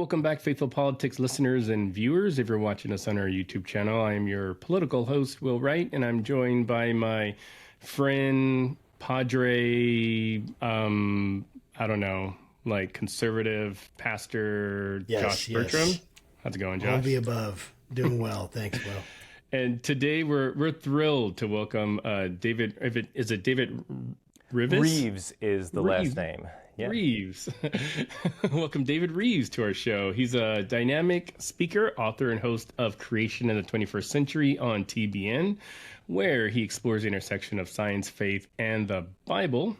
welcome back, Faithful Politics listeners and viewers. If you're watching us on our YouTube channel, I am your political host, Will Wright, and I'm joined by my friend, Padre, I don't know, like conservative pastor, Josh Bertram. How's it going, Josh? All the above. Doing well. Thanks, Will. And today we're thrilled to welcome David. Is it David Rives? Reeves is the last name. Yeah. Rives. Welcome David Rives to our show. He's a dynamic speaker, author, and host of Creation in the 21st Century on TBN, where he explores the intersection of science, faith, and the Bible.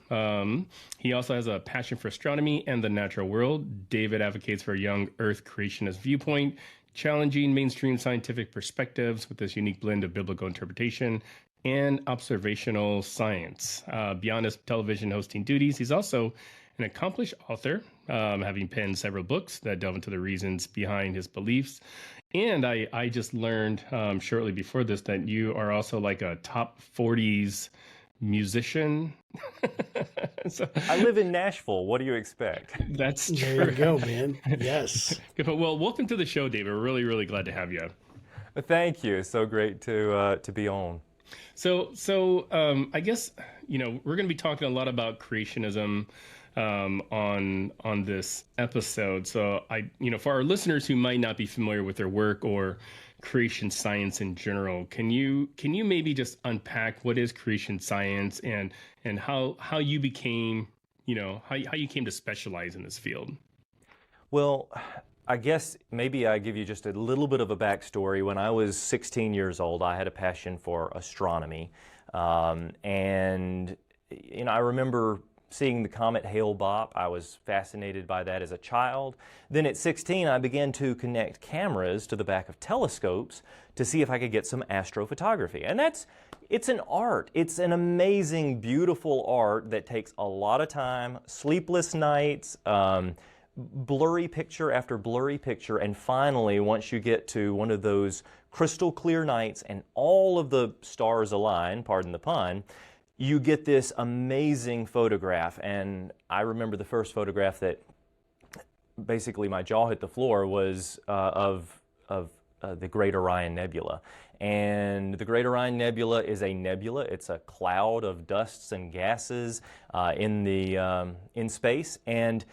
He also has a passion for astronomy and the natural world. David advocates for a young Earth creationist viewpoint, challenging mainstream scientific perspectives with this unique blend of biblical interpretation and observational science. Beyond his television hosting duties, he's also an accomplished author, having penned several books that delve into the reasons behind his beliefs. And I just learned shortly before this that you are also like a top 40s musician. So, I live in Nashville. What do you expect? That's true. There you go, man. Yes. Well, welcome to the show, David. We're really, really glad to have you. Thank you. It's so great to be on. So I guess, we're going to be talking a lot about creationism on this episode. So for our listeners who might not be familiar with their work or creation science in general, can you maybe just unpack what is creation science and how you became, how you came to specialize in this field? Well, I guess maybe I give you just a little bit of a backstory. When I was 16 years old, I had a passion for astronomy. And I remember seeing the comet Hale-Bopp. I was fascinated by that as a child. Then at 16, I began to connect cameras to the back of telescopes to see if I could get some astrophotography. And it's an art. It's an amazing, beautiful art that takes a lot of time, sleepless nights, blurry picture after blurry picture, and finally, once you get to one of those crystal clear nights and all of the stars align, pardon the pun, you get this amazing photograph. And I remember the first photograph that basically my jaw hit the floor was of the Great Orion Nebula. And the Great Orion Nebula is a nebula. It's a cloud of dusts and gases in space. And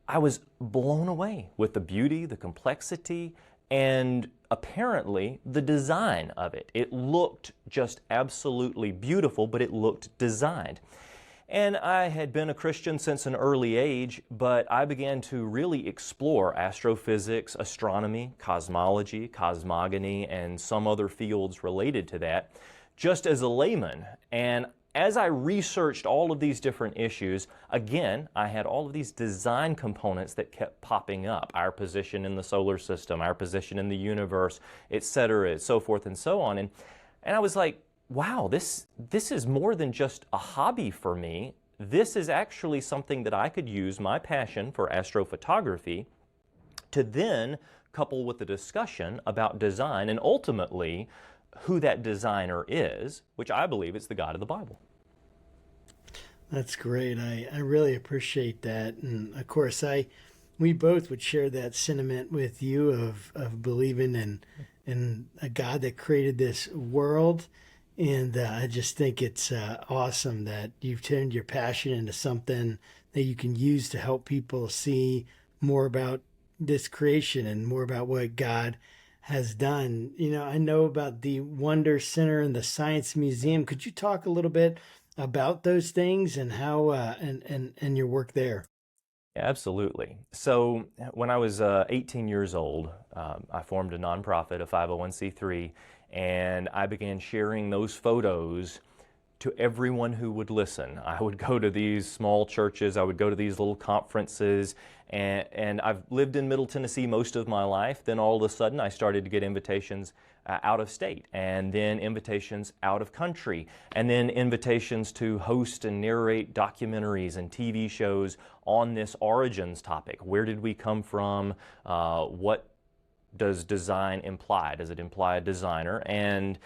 I was blown away with the beauty, the complexity, and apparently the design of it. It looked just absolutely beautiful, but it looked designed. And I had been a Christian since an early age, but I began to really explore astrophysics, astronomy, cosmology, cosmogony, and some other fields related to that, just as a layman. And as I researched all of these different issues, again, I had all of these design components that kept popping up. Our position in the solar system, our position in the universe, et cetera, so forth and so on. And I was like, wow, this is more than just a hobby for me. This is actually something that I could use my passion for astrophotography to then couple with the discussion about design and ultimately who that designer is, which I believe is the God of the Bible. That's great. I really appreciate that. And of course, we both would share that sentiment with you of believing in a God that created this world. And I just think it's awesome that you've turned your passion into something that you can use to help people see more about this creation and more about what God has done. I know about the Wonder Center and the Science Museum. Could you talk a little bit about those things and how and your work there? Absolutely. So when I was 18 years old, I formed a nonprofit, a 501c3, and I began sharing those photos to everyone who would listen. I would go to these small churches, I would go to these little conferences, and I've lived in Middle Tennessee most of my life. Then all of a sudden I started to get invitations out of state, and then invitations out of country, and then invitations to host and narrate documentaries and TV shows on this origins topic. Where did we come from? What does design imply? Does it imply a designer? And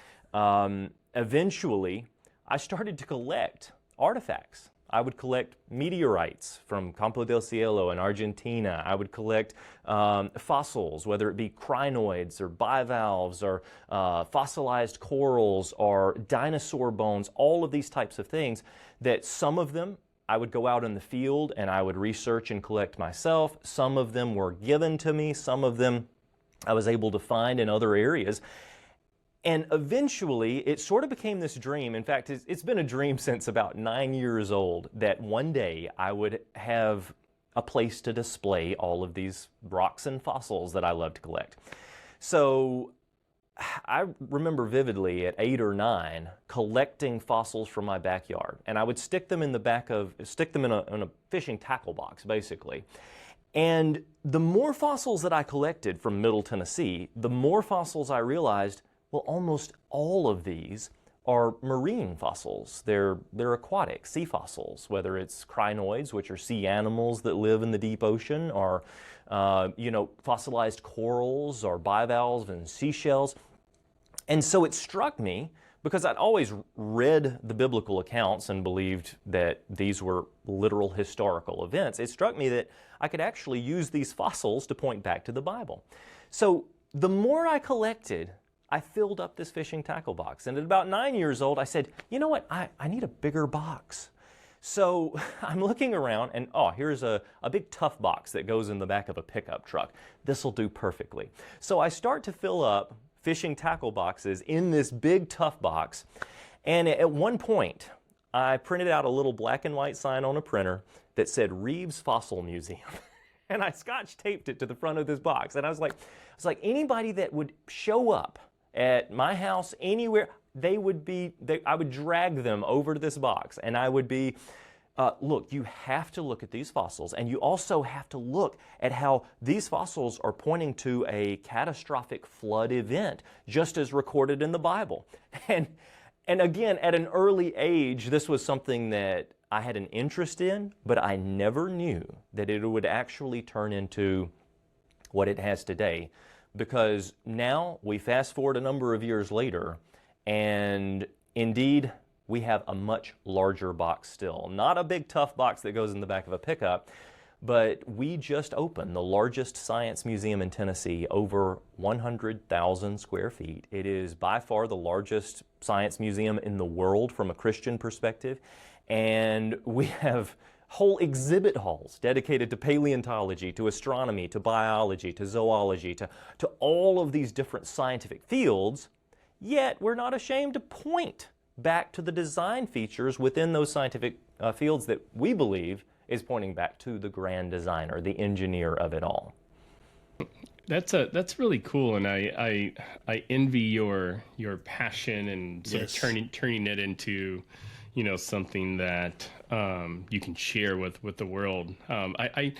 eventually I started to collect artifacts. I would collect meteorites from Campo del Cielo in Argentina. I would collect fossils, whether it be crinoids or bivalves or fossilized corals or dinosaur bones, all of these types of things that some of them I would go out in the field and I would research and collect myself. Some of them were given to me. Some of them I was able to find in other areas. And eventually, it sort of became this dream. In fact, it's been a dream since about 9 years old that one day I would have a place to display all of these rocks and fossils that I love to collect. So I remember vividly at 8 or 9 collecting fossils from my backyard. And I would stick them in a fishing tackle box, basically. And the more fossils that I collected from Middle Tennessee, the more fossils I realized, well, almost all of these are marine fossils. They're aquatic, sea fossils, whether it's crinoids, which are sea animals that live in the deep ocean, or fossilized corals or bivalves and seashells. And so it struck me, because I'd always read the biblical accounts and believed that these were literal historical events, it struck me that I could actually use these fossils to point back to the Bible. So the more I collected, I filled up this fishing tackle box. And at about 9 years old, I said, you know what, I need a bigger box. So I'm looking around and, here's a big tough box that goes in the back of a pickup truck. This will do perfectly. So I start to fill up fishing tackle boxes in this big tough box. And at one point, I printed out a little black and white sign on a printer that said Rives Fossil Museum. And I scotch taped it to the front of this box. And I was like, anybody that would show up at my house anywhere, I would drag them over to this box, and I would be, look, you have to look at these fossils, and you also have to look at how these fossils are pointing to a catastrophic flood event, just as recorded in the Bible. And again, at an early age, this was something that I had an interest in, but I never knew that it would actually turn into what it has today. Because now we fast forward a number of years later, and indeed we have a much larger box still. Not a big tough box that goes in the back of a pickup, but we just opened the largest science museum in Tennessee, over 100,000 square feet. It is by far the largest science museum in the world from a Christian perspective, and we have whole exhibit halls dedicated to paleontology, to astronomy, to biology, to zoology, to all of these different scientific fields, yet we're not ashamed to point back to the design features within those scientific fields that we believe is pointing back to the grand designer, the engineer of it all. That's really cool, and I envy your passion and sort Yes. of turning it into, something that you can share with the world. I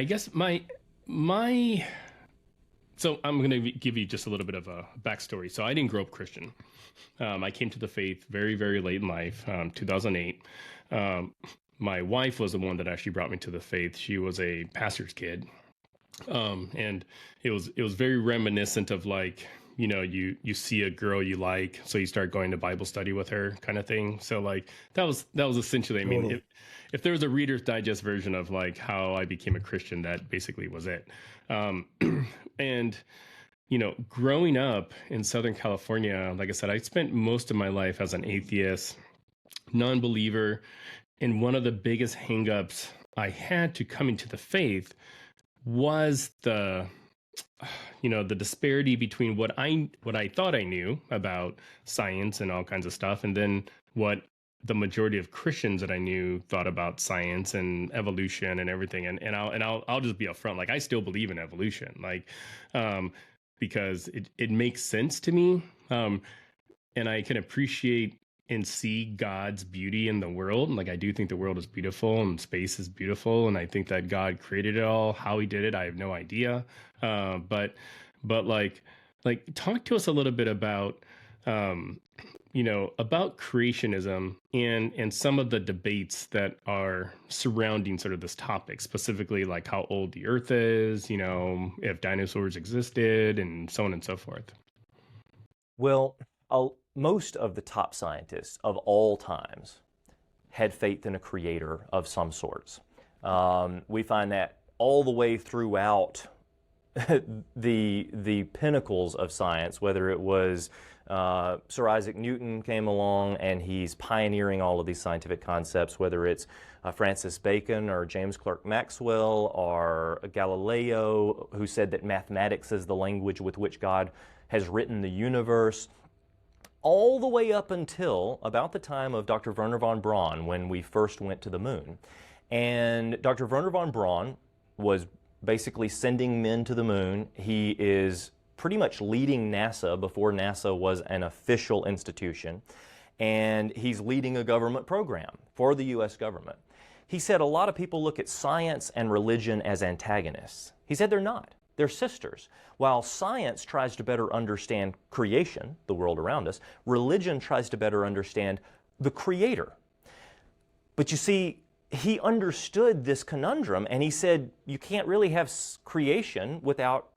guess so I'm going to give you just a little bit of a backstory. So I didn't grow up Christian. I came to the faith very, very late in life, 2008. My wife was the one that actually brought me to the faith. She was a pastor's kid. And it was very reminiscent of like, you see a girl you like, so you start going to Bible study with her kind of thing. So like that was essentially, I mean, if there was a Reader's Digest version of like how I became a Christian, that basically was it. And growing up in Southern California, like I said, I spent most of my life as an atheist, non-believer, and one of the biggest hangups I had to coming to the faith was the disparity between what I thought I knew about science and all kinds of stuff, and then what the majority of Christians that I knew thought about science and evolution and everything. And I'll just be upfront, like I still believe in evolution, like because it makes sense to me, and I can appreciate and see God's beauty in the world. Like I do think the world is beautiful and space is beautiful, and I think that God created it all. How he did it, I have no idea. But like talk to us a little bit about about creationism and some of the debates that are surrounding sort of this topic, specifically like how old the earth is, if dinosaurs existed, and so on and so forth. Well, most of the top scientists of all times had faith in a creator of some sorts. We find that all the way throughout the pinnacles of science, whether it was Sir Isaac Newton came along and he's pioneering all of these scientific concepts, whether it's Francis Bacon or James Clerk Maxwell or Galileo, who said that mathematics is the language with which God has written the universe, all the way up until about the time of Dr. Wernher von Braun, when we first went to the moon. And Dr. Wernher von Braun was basically sending men to the moon. He is pretty much leading NASA before NASA was an official institution, and he's leading a government program for the U.S. government. He said a lot of people look at science and religion as antagonists. He said they're not. They're sisters. While science tries to better understand creation, the world around us, religion tries to better understand the Creator. But you see, he understood this conundrum, and he said you can't really have creation without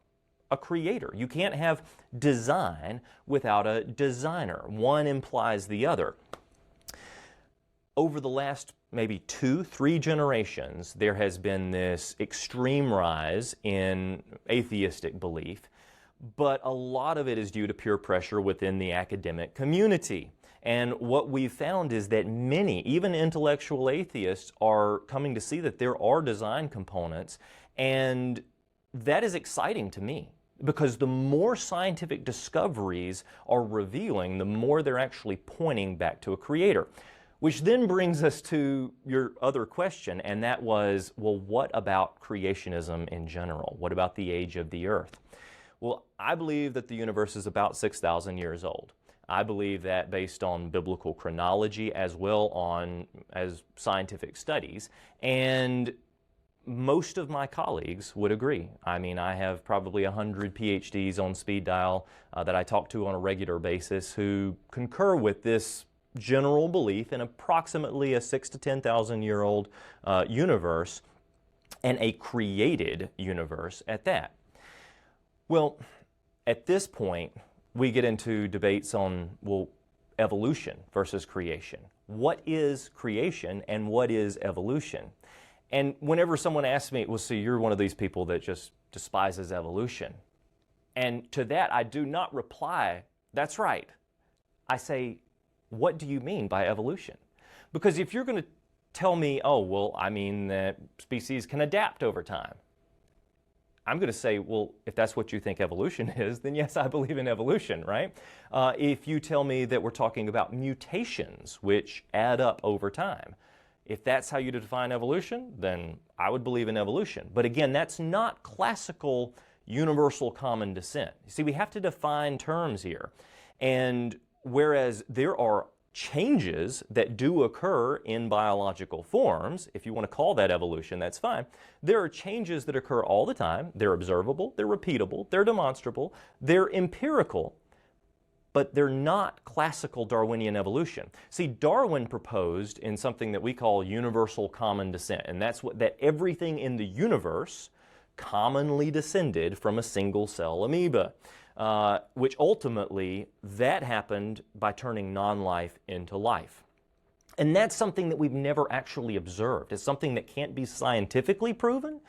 a creator. You can't have design without a designer. One implies the other. Over the last maybe 2-3 generations, there has been this extreme rise in atheistic belief, but a lot of it is due to peer pressure within the academic community. And what we've found is that many, even intellectual atheists, are coming to see that there are design components, and that is exciting to me, because the more scientific discoveries are revealing, the more they're actually pointing back to a creator. Which then brings us to your other question, and that was, well, what about creationism in general? What about the age of the earth? Well, I believe that the universe is about 6,000 years old. I believe that based on biblical chronology as well as scientific studies, and most of my colleagues would agree. I mean, I have probably 100 PhDs on speed dial that I talk to on a regular basis who concur with this general belief in approximately a 6,000 to 10,000 year old universe, and a created universe at that. Well, at this point, we get into debates on, well, evolution versus creation. What is creation and what is evolution? And whenever someone asks me, well, so you're one of these people that just despises evolution. And to that, I do not reply, that's right. I say, what do you mean by evolution? Because if you're going to tell me, oh, well, I mean that species can adapt over time, I'm going to say, well, if that's what you think evolution is, then yes, I believe in evolution, right? If you tell me that we're talking about mutations, which add up over time, if that's how you define evolution, then I would believe in evolution. But again, that's not classical universal common descent. You see, we have to define terms here. And whereas there are changes that do occur in biological forms, if you want to call that evolution, that's fine. There are changes that occur all the time. They're observable, they're repeatable, they're demonstrable, they're empirical, but they're not classical Darwinian evolution. See, Darwin proposed in something that we call universal common descent, and that's that everything in the universe commonly descended from a single cell amoeba. Which ultimately, that happened by turning non-life into life. And that's something that we've never actually observed. It's something that can't be scientifically proven,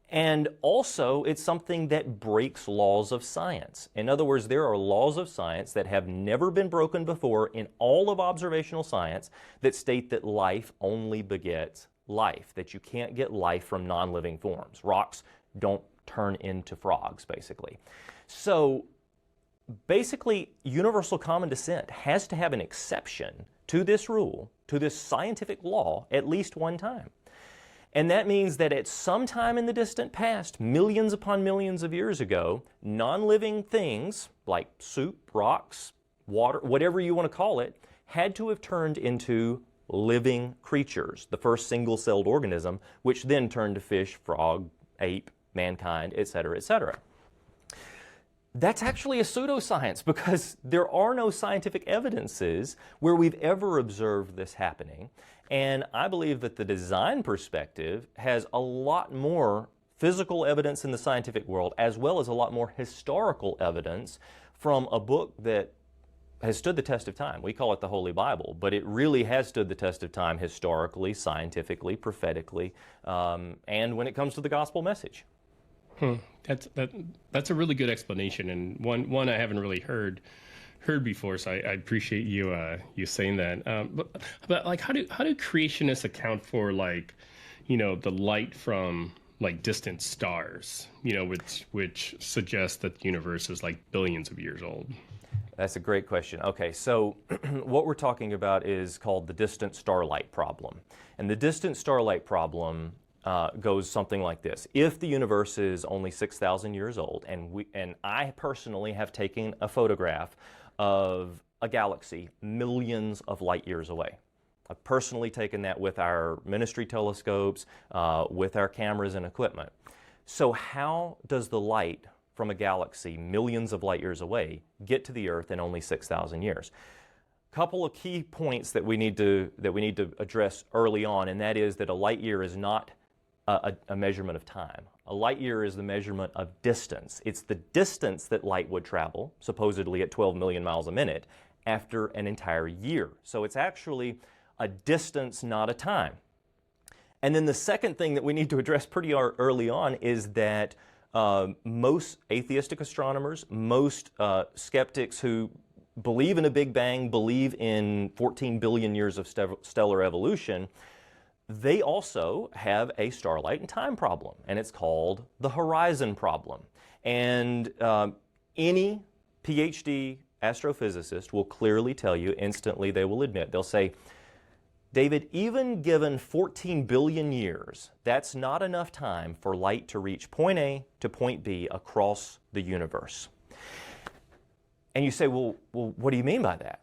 and also it's something that breaks laws of science. In other words, there are laws of science that have never been broken before in all of observational science that state that life only begets life, that you can't get life from non-living forms. Rocks don't turn into frogs, basically. So, basically, universal common descent has to have an exception to this rule, to this scientific law, at least one time. And that means that at some time in the distant past, millions upon millions of years ago, non-living things like soup, rocks, water, whatever you want to call it, had to have turned into living creatures, the first single-celled organism, which then turned to fish, frog, ape, mankind, etc., etc. That's actually a pseudoscience, because there are no scientific evidences where we've ever observed this happening. And I believe that the design perspective has a lot more physical evidence in the scientific world, as well as a lot more historical evidence from a book that has stood the test of time. We call it the Holy Bible, but it really has stood the test of time historically, scientifically, prophetically, and when it comes to the gospel message. That's a really good explanation, and one I haven't really heard before. So I appreciate you saying that. But like, how do creationists account for, like, the light from like distant stars, which suggests that the universe is like billions of years old? That's a great question. Okay, so what we're talking about is called the distant starlight problem. And the distant starlight problem goes something like this. If the universe is only 6,000 years old, and I personally have taken a photograph of a galaxy millions of light years away. I've personally taken that with our ministry telescopes, with our cameras and equipment. So how does the light from a galaxy millions of light years away get to the Earth in only 6,000 years? Couple of key points that we need to address early on, and that is that a light year is not a measurement of time. A light year is the measurement of distance. It's the distance that light would travel, supposedly at 12 million miles a minute, after an entire year. So it's actually a distance, not a time. And then the second thing that we need to address pretty early on is that most atheistic astronomers, most skeptics who believe in a Big Bang, believe in 14 billion years of stellar evolution, they also have a starlight and time problem, and it's called the horizon problem. And any PhD astrophysicist will clearly tell you instantly, they will admit, they'll say, David, even given 14 billion years, that's not enough time for light to reach point A to point B across the universe. And you say, well, what do you mean by that?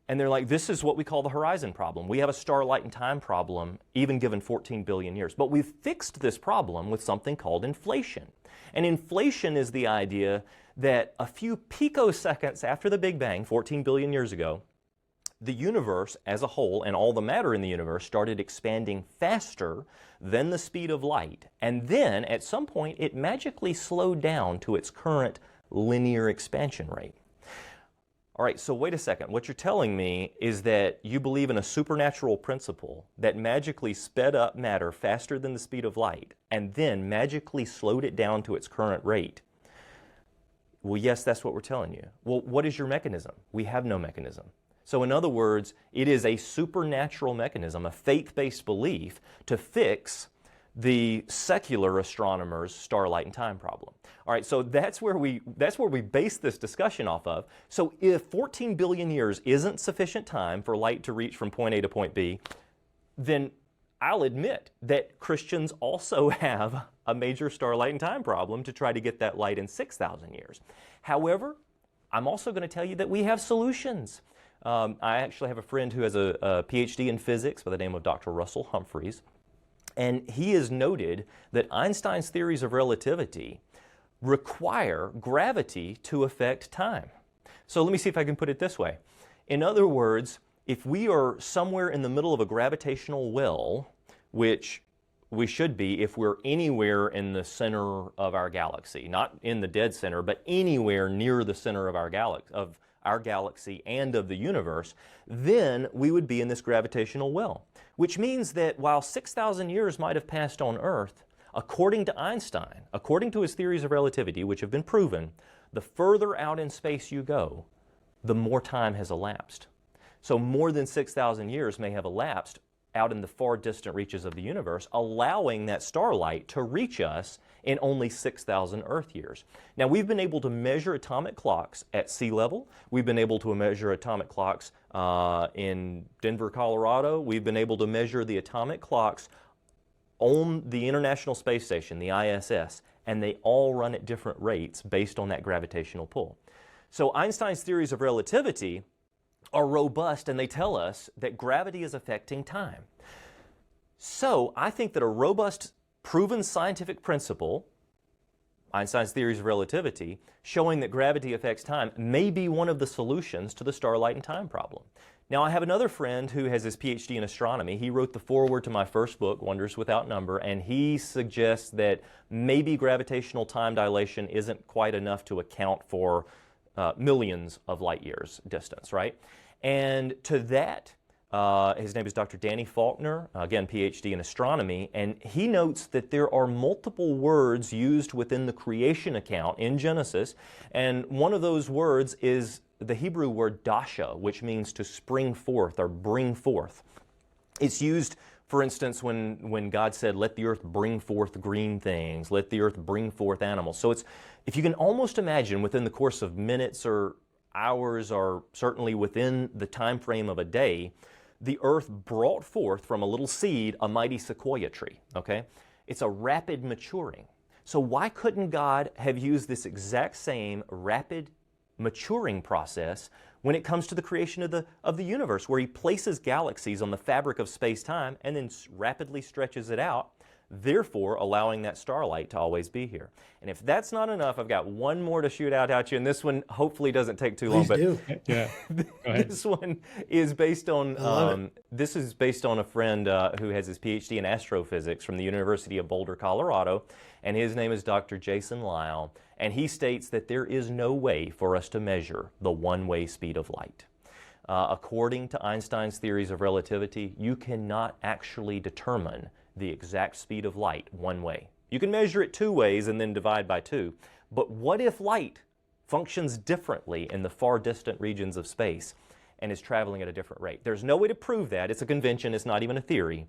And they're like, this is what we call the horizon problem. We have a starlight and time problem, even given 14 billion years. But we've fixed this problem with something called inflation. And inflation is the idea that a few picoseconds after the Big Bang, 14 billion years ago, the universe as a whole and all the matter in the universe started expanding faster than the speed of light. And then, at some point, it magically slowed down to its current linear expansion rate. All right, so wait a second. What you're telling me is that you believe in a supernatural principle that magically sped up matter faster than the speed of light and then magically slowed it down to its current rate. Well, yes, that's what we're telling you. Well, what is your mechanism? We have no mechanism. So in other words, it is a supernatural mechanism, a faith-based belief to fix the secular astronomer's starlight and time problem. All right, so that's where we base this discussion off of. So if 14 billion years isn't sufficient time for light to reach from point A to point B, then I'll admit that Christians also have a major starlight and time problem to try to get that light in 6,000 years. However, I'm also going to tell you that we have solutions. I actually have a friend who has a PhD in physics by the name of Dr. Russell Humphreys, and he has noted that Einstein's theories of relativity require gravity to affect time. So let me see if I can put it this way. In other words, if we are somewhere in the middle of a gravitational well, which we should be if we're anywhere in the center of our galaxy, not in the dead center, but anywhere near the center of our galaxy and of the universe, then we would be in this gravitational well. Which means that while 6,000 years might have passed on Earth, according to Einstein, according to his theories of relativity, which have been proven, the further out in space you go, the more time has elapsed. So more than 6,000 years may have elapsed out in the far distant reaches of the universe, allowing that starlight to reach us in only 6,000 Earth years. Now, we've been able to measure atomic clocks at sea level. We've been able to measure atomic clocks in Denver, Colorado. We've been able to measure the atomic clocks on the International Space Station, the ISS, and they all run at different rates based on that gravitational pull. So Einstein's theories of relativity are robust, and they tell us that gravity is affecting time. So I think that a robust, proven scientific principle, Einstein's theories of relativity, showing that gravity affects time, may be one of the solutions to the starlight and time problem. Now, I have another friend who has his PhD in astronomy. He wrote the foreword to my first book, Wonders Without Number, and he suggests that maybe gravitational time dilation isn't quite enough to account for millions of light years distance, right? And to that, his name is Dr. Danny Faulkner, again, PhD in astronomy, and he notes that there are multiple words used within the creation account in Genesis, and one of those words is the Hebrew word dasha, which means to spring forth or bring forth. It's used, for instance, when God said, let the earth bring forth green things, let the earth bring forth animals. So it's, if you can almost imagine within the course of minutes or hours, or certainly within the time frame of a day, the earth brought forth from a little seed a mighty sequoia tree, okay? It's a rapid maturing. So why couldn't God have used this exact same rapid maturing process when it comes to the creation of the universe, where he places galaxies on the fabric of space-time and then rapidly stretches it out, therefore allowing that starlight to always be here? And if that's not enough, I've got one more to shoot out at you, and this one hopefully doesn't take too long. Please do. Yeah. Go ahead. This one is based on this is based on a friend who has his PhD in astrophysics from the University of Boulder, Colorado, and his name is Dr. Jason Lyle, and he states that there is no way for us to measure the one-way speed of light. According to Einstein's theories of relativity, you cannot actually determine the exact speed of light one way. You can measure it two ways and then divide by two, but what if light functions differently in the far distant regions of space and is traveling at a different rate? There's no way to prove that. It's a convention, it's not even a theory.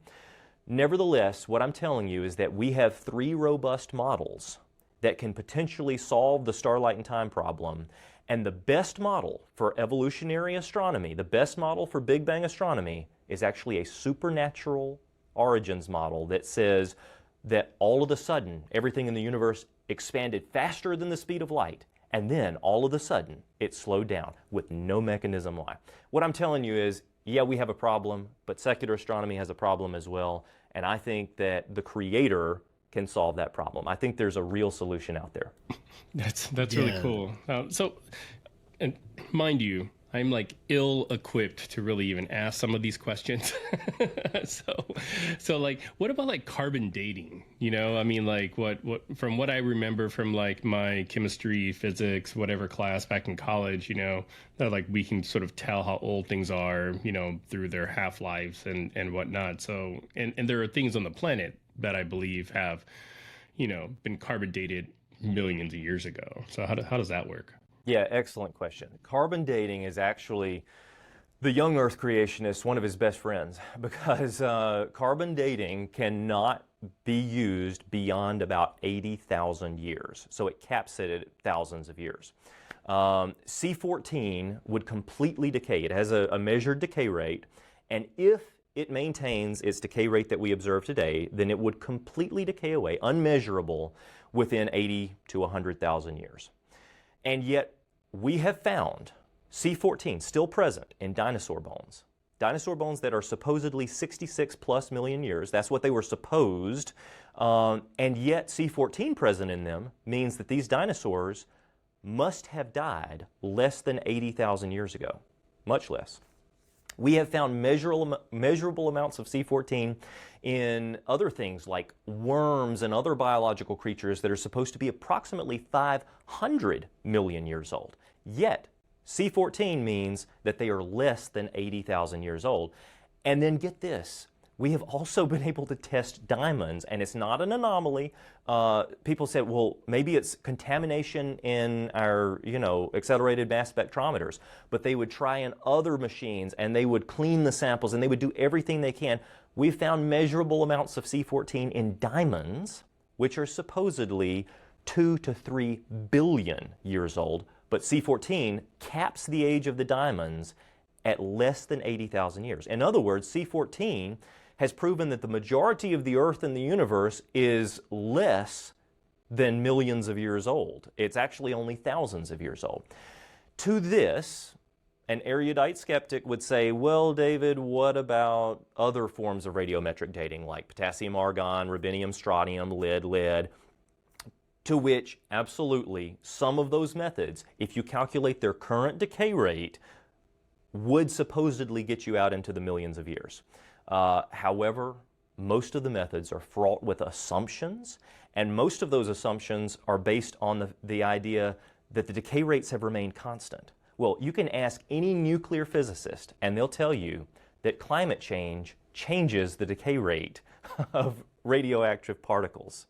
Nevertheless, what I'm telling you is that we have three robust models that can potentially solve the starlight and time problem. And the best model for evolutionary astronomy, the best model for Big Bang astronomy, is actually a supernatural origins model that says that all of a sudden everything in the universe expanded faster than the speed of light, and then all of a sudden it slowed down with no mechanism why. What I'm telling you is, yeah, we have a problem, but secular astronomy has a problem as well, and I think that the Creator can solve that problem. I think there's a real solution out there. That's really cool. And mind you, I'm like ill-equipped to really even ask some of these questions. so like, what about like carbon dating? You know, I mean, like what from what I remember from like my chemistry, physics, whatever class back in college, you know, that like we can sort of tell how old things are, you know, through their half-lives and whatnot. So, and there are things on the planet that I believe have, you know, been carbon dated millions of years ago. So how does that work? Yeah, excellent question. Carbon dating is actually the young Earth creationist, one of his best friends, because carbon dating cannot be used beyond about 80,000 years. So it caps it at thousands of years. C14 would completely decay. It has a measured decay rate, and if it maintains its decay rate that we observe today, then it would completely decay away, unmeasurable, within 80 to 100,000 years. And yet, we have found C14 still present in dinosaur bones that are supposedly 66 plus million years. That's what they were supposed. And yet C14 present in them means that these dinosaurs must have died less than 80,000 years ago, much less. We have found measurable amounts of C14 in other things like worms and other biological creatures that are supposed to be approximately 500 million years old. Yet, C14 means that they are less than 80,000 years old. And then get this, we have also been able to test diamonds, and it's not an anomaly. People said, well, maybe it's contamination in our, accelerated mass spectrometers. But they would try in other machines, and they would clean the samples, and they would do everything they can. We found measurable amounts of C14 in diamonds, which are supposedly 2 to 3 billion years old. But C14 caps the age of the diamonds at less than 80,000 years. In other words, C14 has proven that the majority of the Earth and the universe is less than millions of years old. It's actually only thousands of years old. To this, an erudite skeptic would say, well, David, what about other forms of radiometric dating like potassium argon, rubidium strontium, lead? To which, absolutely, some of those methods, if you calculate their current decay rate, would supposedly get you out into the millions of years. However, most of the methods are fraught with assumptions, and most of those assumptions are based on the idea that the decay rates have remained constant. Well, you can ask any nuclear physicist, and they'll tell you that climate change changes the decay rate of radioactive particles.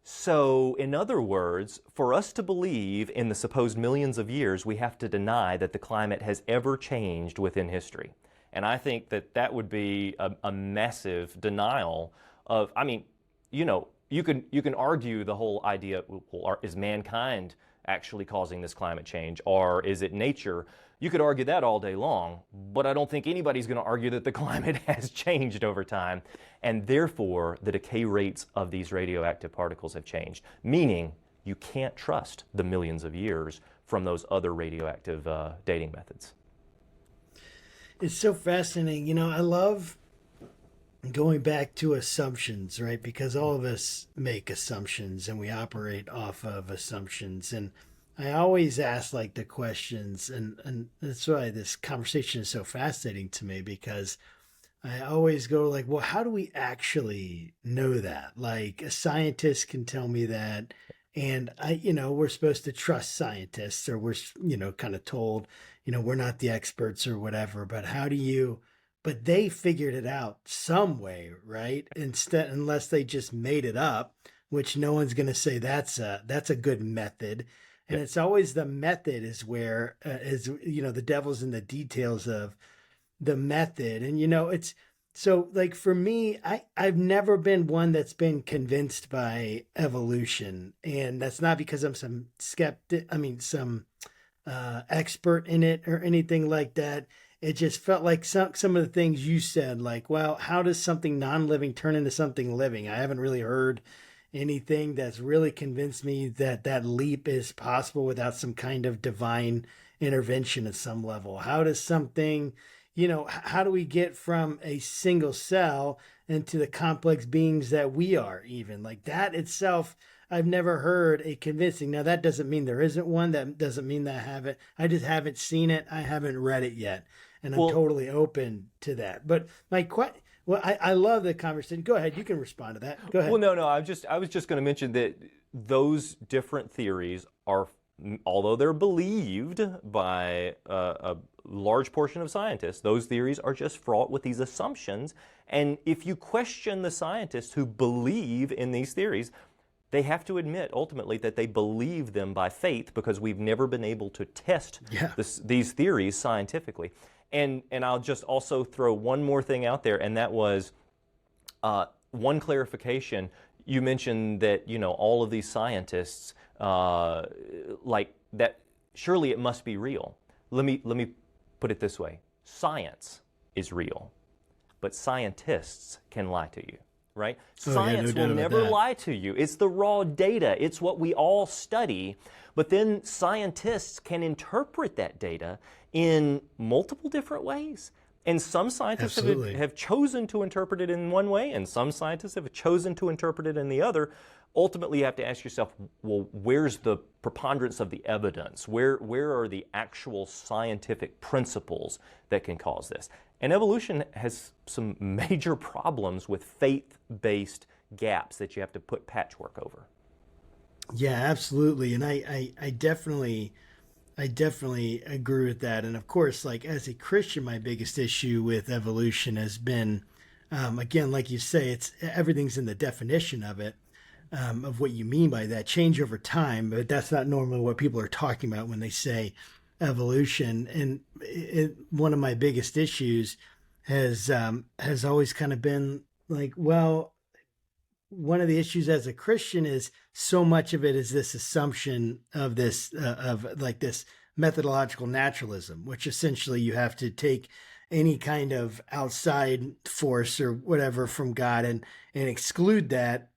So, in other words, for us to believe in the supposed millions of years, we have to deny that the climate has ever changed within history. And I think that that would be a massive denial of, I mean, you know, you can argue the whole idea, well, is mankind actually causing this climate change, or is it nature? You could argue that all day long, but I don't think anybody's going to argue that the climate has changed over time, and therefore the decay rates of these radioactive particles have changed, meaning you can't trust the millions of years from those other radioactive dating methods. It's so fascinating. You know, I love going back to assumptions, right? Because all of us make assumptions and we operate off of assumptions. And I always ask like the questions, and that's why this conversation is so fascinating to me, because I always go like, well, how do we actually know that? Like a scientist can tell me that, and we're supposed to trust scientists, or we're, kind of told, we're not the experts or whatever, but but they figured it out some way, right? Unless they just made it up, which no one's going to say that's a good method. And it's always the method is where the devil's in the details of the method. And, it's so like for me, I've never been one that's been convinced by evolution. And that's not because I'm some expert in it or anything like that. It just felt like some of the things you said, like, well, how does something non-living turn into something living? I haven't really heard anything that's really convinced me that that leap is possible without some kind of divine intervention at some level. How does something, how do we get from a single cell into the complex beings that we are even? Like that itself, I've never heard a convincing. Now, that doesn't mean there isn't one. That doesn't mean that I just haven't seen it. I haven't read it yet. And I'm totally open to that. But I love the conversation. Go ahead. You can respond to that. Go ahead. Well, no. I was just going to mention that those different theories are, although they're believed by a large portion of scientists, those theories are just fraught with these assumptions. And if you question the scientists who believe in these theories, they have to admit ultimately that they believe them by faith, because we've never been able to test these theories scientifically. And I'll just also throw one more thing out there, and that was one clarification. You mentioned that, all of these scientists, like that, surely it must be real. Let me put it this way. Science is real, but scientists can lie to you, right? Science will never lie to you. It's the raw data. It's what we all study. But then scientists can interpret that data in multiple different ways. And some scientists have chosen to interpret it in one way, and some scientists have chosen to interpret it in the other. Ultimately, you have to ask yourself, well, where's the preponderance of the evidence? Where are the actual scientific principles that can cause this? And evolution has some major problems with faith-based gaps that you have to put patchwork over. Yeah, absolutely. And I definitely agree with that. And of course, like as a Christian, my biggest issue with evolution has been, again, like you say, everything's in the definition of it, of what you mean by that, change over time. But that's not normally what people are talking about when they say evolution. And one of my biggest issues has always kind of been like, well, one of the issues as a Christian is so much of it is this assumption of this this methodological naturalism, which essentially you have to take any kind of outside force or whatever from God and exclude that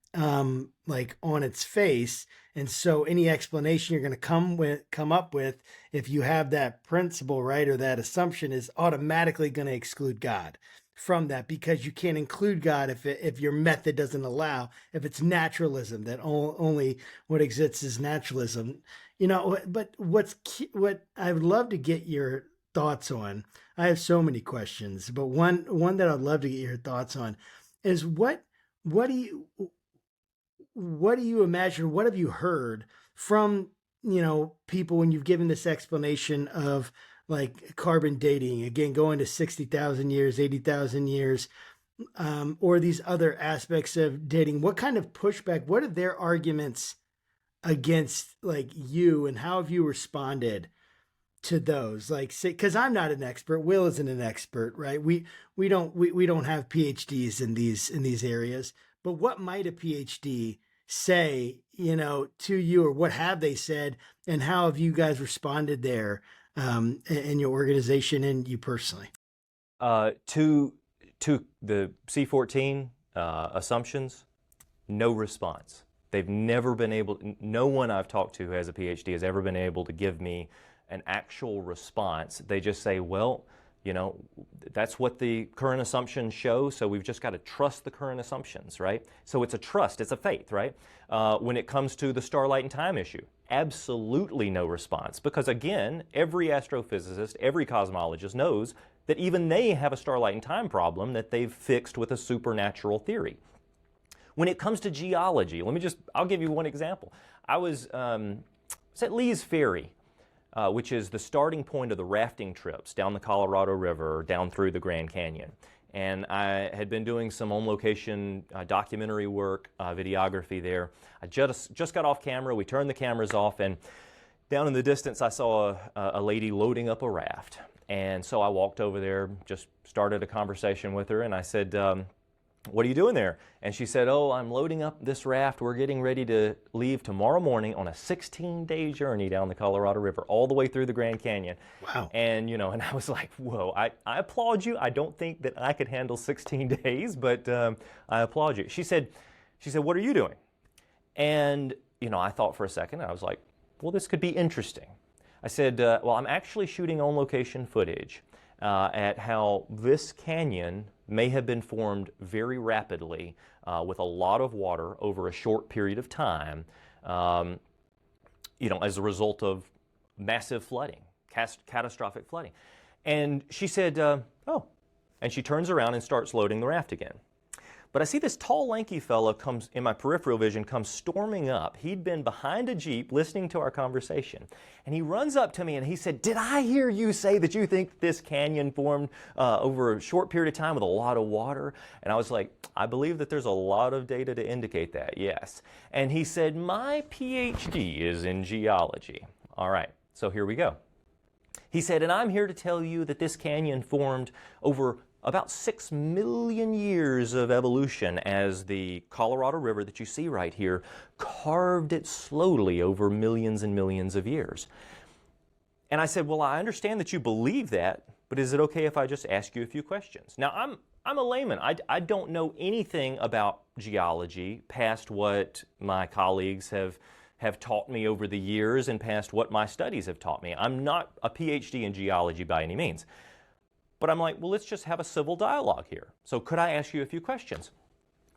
like on its face. And so any explanation you're going to come up with, if you have that principle, right, or that assumption, is automatically going to exclude God from that, because you can't include God if your method doesn't allow, if it's naturalism, that only what exists is naturalism, but what I would love to get your thoughts on, I have so many questions, but one that I'd love to get your thoughts on is what do you imagine, what have you heard from people, when you've given this explanation of like carbon dating, again, going to 60,000 years, 80,000 years, or these other aspects of dating, what kind of pushback, what are their arguments against like you, and how have you responded to those? Like, say, because I'm not an expert, Will isn't an expert, right? We don't have PhDs in these areas, but what might a PhD say, to you, or what have they said, and how have you guys responded there, in your organization and you personally? To the C14 assumptions, no response. They've never been able, no one I've talked to who has a PhD has ever been able to give me an actual response. They just say, well, that's what the current assumptions show, so we've just got to trust the current assumptions, right? So it's a trust, it's a faith, right? When it comes to the starlight and time issue, absolutely no response, because again, every astrophysicist, every cosmologist knows that even they have a starlight and time problem that they've fixed with a supernatural theory. When it comes to geology, I'll give you one example. I was at Lee's Ferry, which is the starting point of the rafting trips down the Colorado River, down through the Grand Canyon. And I had been doing some on-location documentary work, videography there. I just got off camera. We turned the cameras off, and down in the distance I saw a lady loading up a raft. And so I walked over there, just started a conversation with her, and I said, what are you doing there? And she said, oh, I'm loading up this raft. We're getting ready to leave tomorrow morning on a 16-day journey down the Colorado River, all the way through the Grand Canyon. Wow. And, and I was like, whoa, I applaud you. I don't think that I could handle 16 days, but I applaud you. She said, what are you doing? And, I thought for a second, and I was like, well, this could be interesting. I said, well, I'm actually shooting on-location footage at how this canyon may have been formed very rapidly with a lot of water over a short period of time, as a result of massive flooding, catastrophic flooding. And she said, oh, and she turns around and starts loading the raft again. But I see this tall, lanky fellow comes, in my peripheral vision, comes storming up. He'd been behind a Jeep listening to our conversation. And he runs up to me and he said, did I hear you say that you think this canyon formed over a short period of time with a lot of water? And I was like, I believe that there's a lot of data to indicate that, yes. And he said, my PhD is in geology. All right, so here we go. He said, and I'm here to tell you that this canyon formed over about 6 million years of evolution as the Colorado River that you see right here carved it slowly over millions and millions of years. And I said, well, I understand that you believe that, but is it okay if I just ask you a few questions? Now, I'm a layman. I don't know anything about geology past what my colleagues have taught me over the years and past what my studies have taught me. I'm not a PhD in geology by any means. But I'm like, well, let's just have a civil dialogue here. So could I ask you a few questions?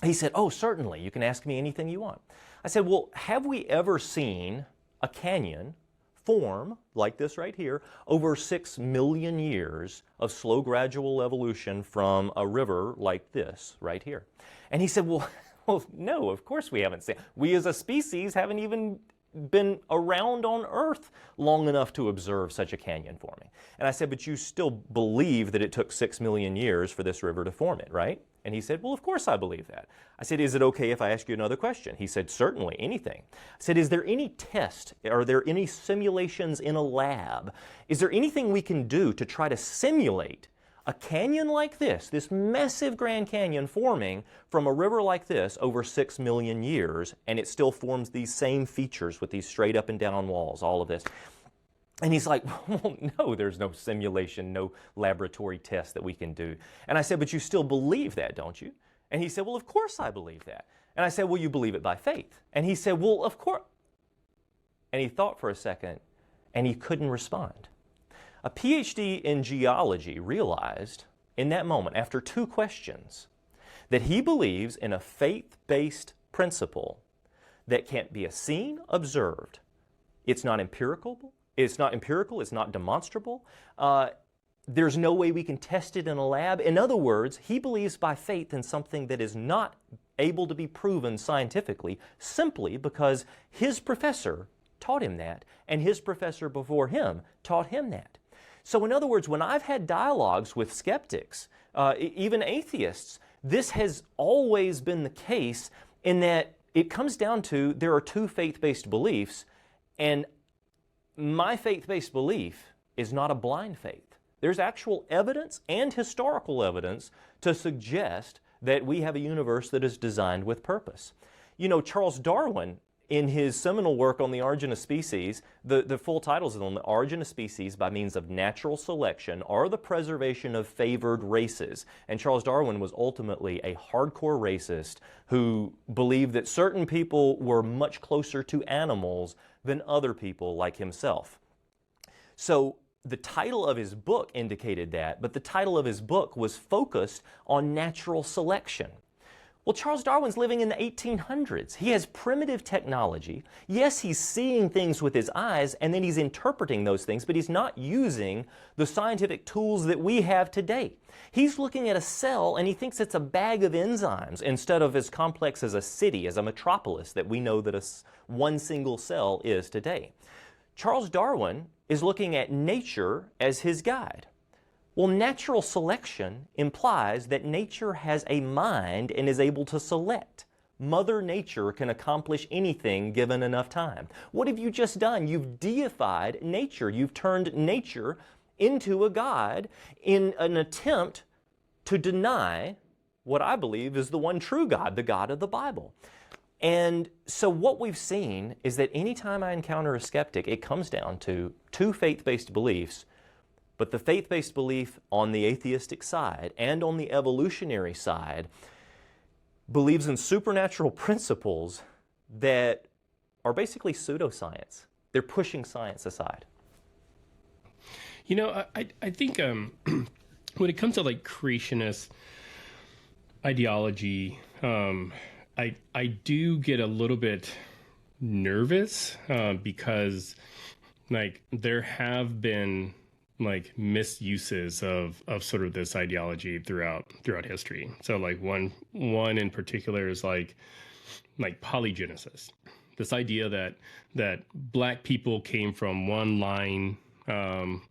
He said, oh, certainly. You can ask me anything you want. I said, well, have we ever seen a canyon form like this right here over 6 million years of slow gradual evolution from a river like this right here? And he said, well, no, of course we haven't seen. We as a species haven't even been around on Earth long enough to observe such a canyon forming. And I said, but you still believe that it took 6 million years for this river to form it, right? And he said, well, of course I believe that. I said, is it okay if I ask you another question? He said, certainly, anything. I said, is there any test? Are there any simulations in a lab? Is there anything we can do to try to simulate a canyon like this massive Grand Canyon forming from a river like this over 6 million years, and it still forms these same features with these straight up and down walls, all of this? And he's like, well, no, there's no simulation, no laboratory test that we can do. And I said, but you still believe that, don't you? And he said, well, of course I believe that. And I said, well, you believe it by faith. And he said, well, of course. And he thought for a second, and he couldn't respond. A PhD in geology realized in that moment, after 2 questions, that he believes in a faith-based principle that can't be seen, observed. It's not empirical, it's not demonstrable. There's no way we can test it in a lab. In other words, he believes by faith in something that is not able to be proven scientifically simply because his professor taught him that, and his professor before him taught him that. So in other words, when I've had dialogues with skeptics, even atheists, this has always been the case in that it comes down to there are two faith-based beliefs, and my faith-based belief is not a blind faith. There's actual evidence and historical evidence to suggest that we have a universe that is designed with purpose. You know, Charles Darwin, in his seminal work on the origin of species, the full title is on the origin of species by means of natural selection or the preservation of favored races. And Charles Darwin was ultimately a hardcore racist who believed that certain people were much closer to animals than other people like himself. So the title of his book indicated that, but the title of his book was focused on natural selection. Well, Charles Darwin's living in the 1800s. He has primitive technology. Yes, he's seeing things with his eyes, and then he's interpreting those things, but he's not using the scientific tools that we have today. He's looking at a cell, and he thinks it's a bag of enzymes instead of as complex as a city, as a metropolis that we know that one single cell is today. Charles Darwin is looking at nature as his guide. Well, natural selection implies that nature has a mind and is able to select. Mother Nature can accomplish anything given enough time. What have you just done? You've deified nature. You've turned nature into a god in an attempt to deny what I believe is the one true God, the God of the Bible. And so what we've seen is that anytime I encounter a skeptic, it comes down to two faith-based beliefs. But the faith-based belief on the atheistic side and on the evolutionary side believes in supernatural principles that are basically pseudoscience. They're pushing science aside. You know, I think when it comes to like creationist ideology, I do get a little bit nervous because like there have been like misuses of sort of this ideology throughout history. So like one in particular is like polygenesis. This idea that black people came from one line in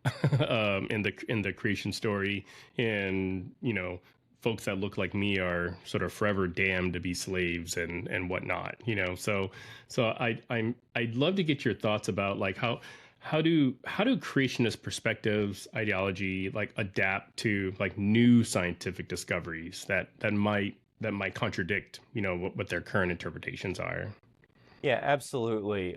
the creation story, and you know, folks that look like me are sort of forever damned to be slaves and whatnot. You know, so I'd love to get your thoughts about like how do creationist perspectives, ideology, like adapt to like new scientific discoveries that might contradict, you know, what their current interpretations are? Yeah, absolutely.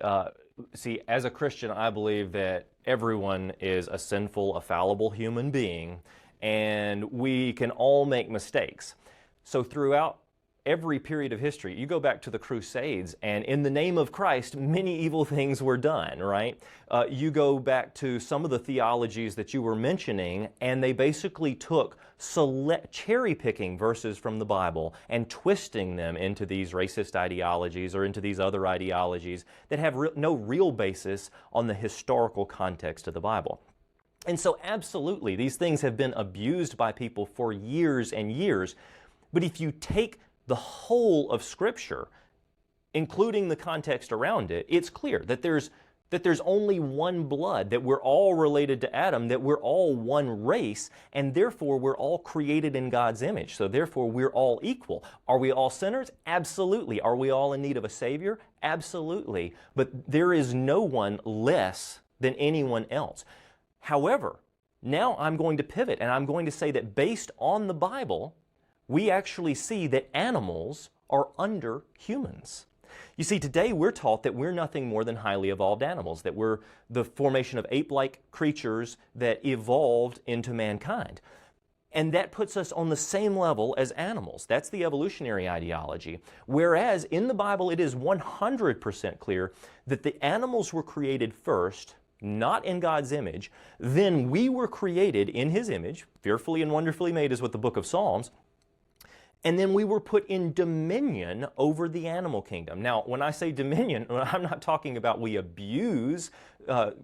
See, as a Christian, I believe that everyone is a sinful, a fallible human being, and we can all make mistakes. So throughout every period of history, you go back to the Crusades, and in the name of Christ, many evil things were done, right? You go back to some of the theologies that you were mentioning, and they basically took cherry-picking verses from the Bible and twisting them into these racist ideologies or into these other ideologies that have no real basis on the historical context of the Bible. And so absolutely, these things have been abused by people for years and years. But if you take the whole of Scripture, including the context around it, it's clear that there's only one blood, that we're all related to Adam, that we're all one race, and therefore we're all created in God's image. So therefore we're all equal. Are we all sinners? Absolutely. Are we all in need of a Savior? Absolutely. But there is no one less than anyone else. However, now I'm going to pivot, and I'm going to say that based on the Bible, we actually see that animals are under humans. You see, today we're taught that we're nothing more than highly evolved animals, that we're the formation of ape-like creatures that evolved into mankind. And that puts us on the same level as animals. That's the evolutionary ideology. Whereas in the Bible, it is 100% clear that the animals were created first, not in God's image. Then we were created in His image, fearfully and wonderfully made is what the book of Psalms. And then we were put in dominion over the animal kingdom. Now, when I say dominion, I'm not talking about we abuse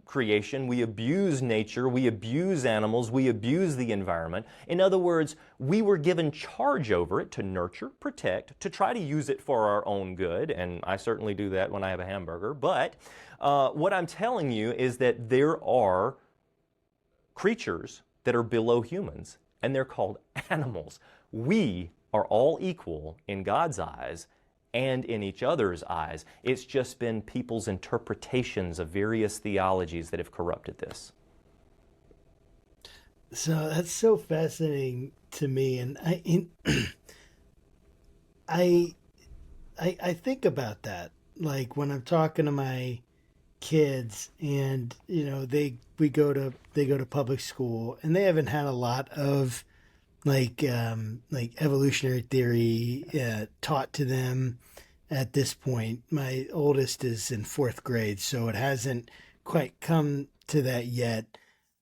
creation, we abuse nature, we abuse animals, we abuse the environment. In other words, we were given charge over it to nurture, protect, to try to use it for our own good, and I certainly do that when I have a hamburger, but What I'm telling you is that there are creatures that are below humans, and they're called animals. We are all equal in God's eyes and in each other's eyes. It's just been people's interpretations of various theologies that have corrupted this. So that's so fascinating to me, and I I think about that, like when I'm talking to my kids, and they go to public school, and they haven't had a lot of like evolutionary theory taught to them at this point. My oldest is in fourth grade, so it hasn't quite come to that yet.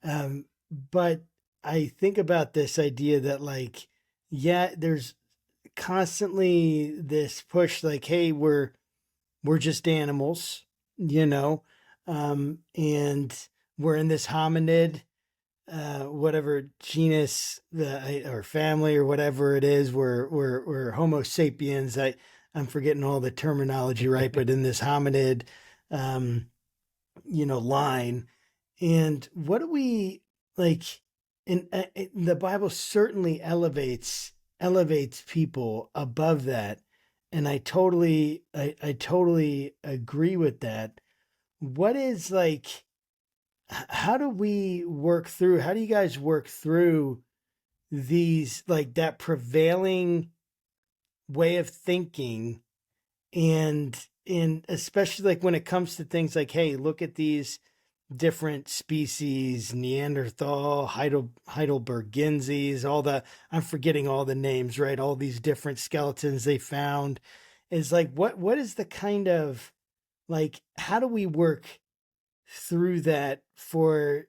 But I think about this idea that, like, yeah, there's constantly this push, like, hey, we're just animals, and we're in this hominid, whatever genus or family or whatever it is. We're Homo sapiens. I'm forgetting all the terminology, right? But in this hominid, line, and what do we like? And the Bible certainly elevates people above that, and I totally agree with that. What is like? How do we work through? How do you guys work through these, like, that prevailing way of thinking, and especially like when it comes to things like, hey, look at these different species, Neanderthal, Heidelbergenses, I'm forgetting all the names, right? All these different skeletons they found. Is like, what is the kind of, like, how do we work through that for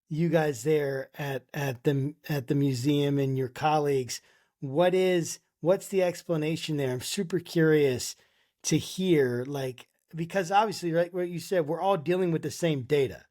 you guys there at the museum and your colleagues? What's the explanation there? I'm super curious to hear, like, because obviously, right, what you said, we're all dealing with the same data,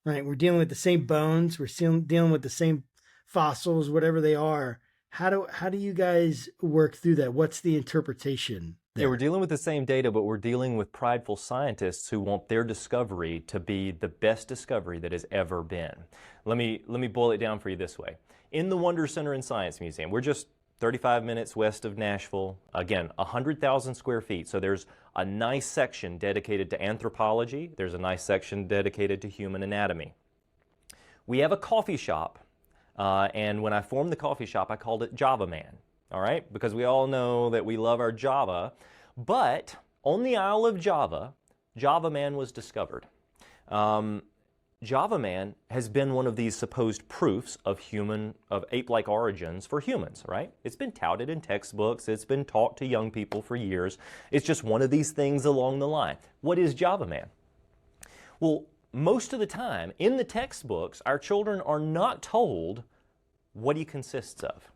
right? We're dealing with the same bones, we're still dealing with the same fossils, whatever they are. How do you guys work through that? What's the interpretation there? Yeah, we're dealing with the same data, but we're dealing with prideful scientists who want their discovery to be the best discovery that has ever been. Let me boil it down for you this way. In the Wonder Center and Science Museum, we're just 35 minutes west of Nashville. Again, 100,000 square feet. So there's a nice section dedicated to anthropology. There's a nice section dedicated to human anatomy. We have a coffee shop, and when I formed the coffee shop, I called it Java Man. All right, because we all know that we love our Java, but on the Isle of Java, Java Man was discovered. Java Man has been one of these supposed proofs of ape-like origins for humans, right? It's been touted in textbooks, it's been taught to young people for years. It's just one of these things along the line. What is Java Man? Well, most of the time in the textbooks, our children are not told what he consists of.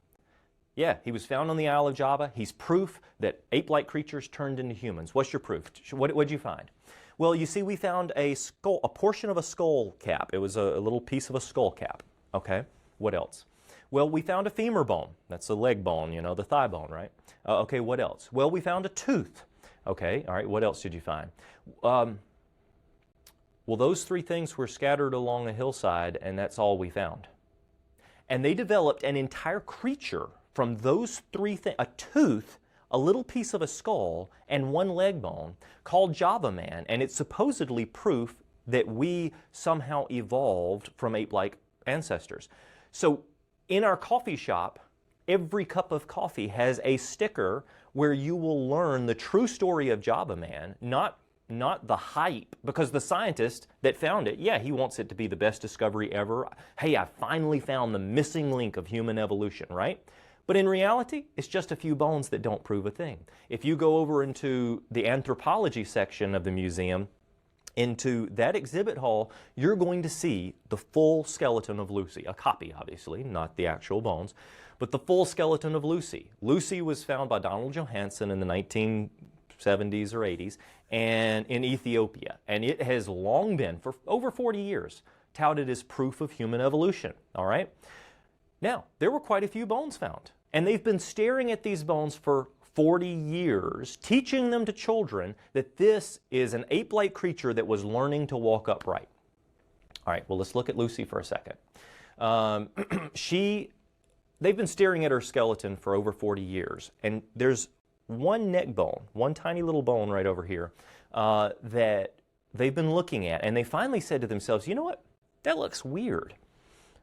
Yeah, he was found on the Isle of Java. He's proof that ape-like creatures turned into humans. What's your proof? What'd you find? Well, you see, we found a portion of a skull cap. It was a little piece of a skull cap. Okay, what else? Well, we found a femur bone. That's a leg bone, the thigh bone, right? Okay, what else? Well, we found a tooth. Okay, all right, what else did you find? Well, those three things were scattered along a hillside, and that's all we found. And they developed an entire creature from those three things: a tooth, a little piece of a skull, and one leg bone, called Java Man. And it's supposedly proof that we somehow evolved from ape-like ancestors. So in our coffee shop, every cup of coffee has a sticker where you will learn the true story of Java Man, not the hype, because the scientist that found it, yeah, he wants it to be the best discovery ever. Hey, I finally found the missing link of human evolution, right? But in reality, it's just a few bones that don't prove a thing. If you go over into the anthropology section of the museum, into that exhibit hall, you're going to see the full skeleton of Lucy. A copy, obviously, not the actual bones, but the full skeleton of Lucy. Lucy was found by Donald Johanson in the 1970s or 80s, and in Ethiopia. And it has long been, for over 40 years, touted as proof of human evolution, all right? Now, there were quite a few bones found. And they've been staring at these bones for 40 years teaching them to children that this is an ape-like creature that was learning to walk upright. All right, well, let's look at Lucy for a second. They've been staring at her skeleton for over 40 years, and there's one neck bone, one tiny little bone right over here, that they've been looking at, and they finally said to themselves, you know what, that looks weird.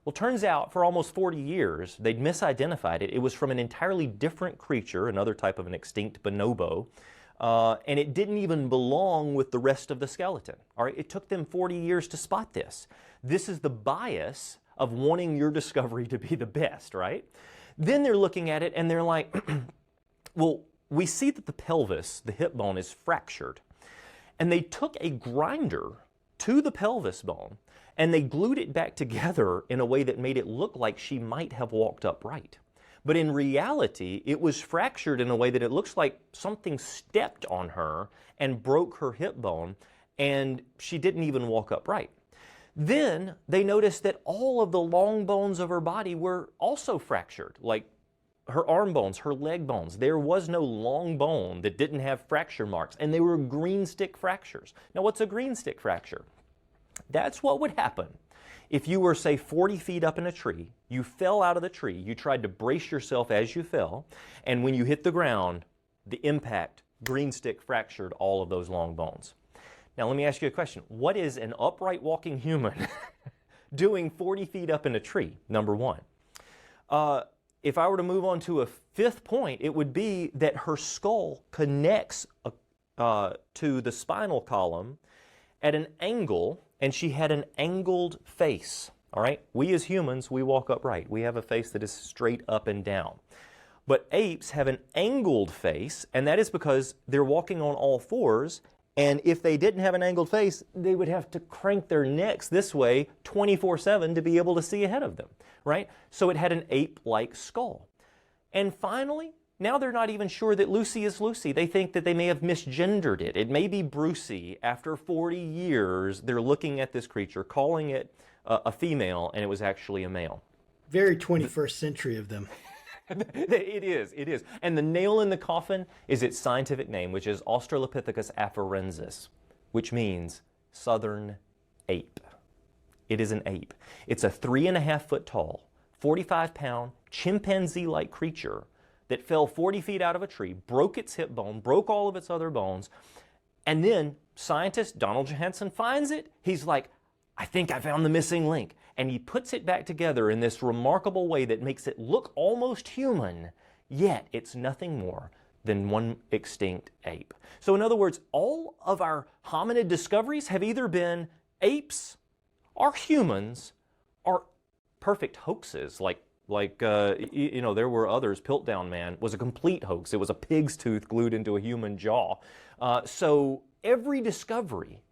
Well, turns out for almost 40 years, they'd misidentified it. It was from an entirely different creature, another type of an extinct bonobo, and it didn't even belong with the rest of the skeleton. All right, it took them 40 years to spot this. This is the bias of wanting your discovery to be the best, right? Then they're looking at it and they're like, well, we see that the pelvis, the hip bone, is fractured. And they took a grinder to the pelvis bone and they glued it back together in a way that made it look like she might have walked upright. But in reality, it was fractured in a way that it looks like something stepped on her and broke her hip bone, and she didn't even walk upright. Then they noticed that all of the long bones of her body were also fractured, like her arm bones, her leg bones. There was no long bone that didn't have fracture marks, and they were green stick fractures. Now, what's a green stick fracture? That's what would happen if you were, say, 40 feet up in a tree, you fell out of the tree, you tried to brace yourself as you fell, and when you hit the ground, the impact, green stick fractured all of those long bones. Now, let me ask you a question. What is an upright walking human doing 40 feet up in a tree, number one? If I were to move on to a fifth point, it would be that her skull connects to the spinal column at an angle, and she had an angled face. All right? We as humans, we walk upright. We have a face that is straight up and down. But apes have an angled face, and that is because they're walking on all fours. And if they didn't have an angled face, they would have to crank their necks this way 24/7 to be able to see ahead of them, right? So it had an ape-like skull. And finally, now they're not even sure that Lucy is Lucy. They think that they may have misgendered it. It may be Brucey. After 40 years, they're looking at this creature, calling it a female, and it was actually a male. Very 21st century of them. It is. And the nail in the coffin is its scientific name, which is Australopithecus afarensis, which means southern ape. It is an ape. It's a 3.5 foot tall, 45-pound, chimpanzee-like creature that fell 40 feet out of a tree, broke its hip bone, broke all of its other bones, and then scientist Donald Johanson finds it. He's like, I think I found the missing link. And he puts it back together in this remarkable way that makes it look almost human, yet it's nothing more than one extinct ape. So in other words, all of our hominid discoveries have either been apes or humans or perfect hoaxes, like there were others. Piltdown Man was a complete hoax. It was a pig's tooth glued into a human jaw. So every discovery,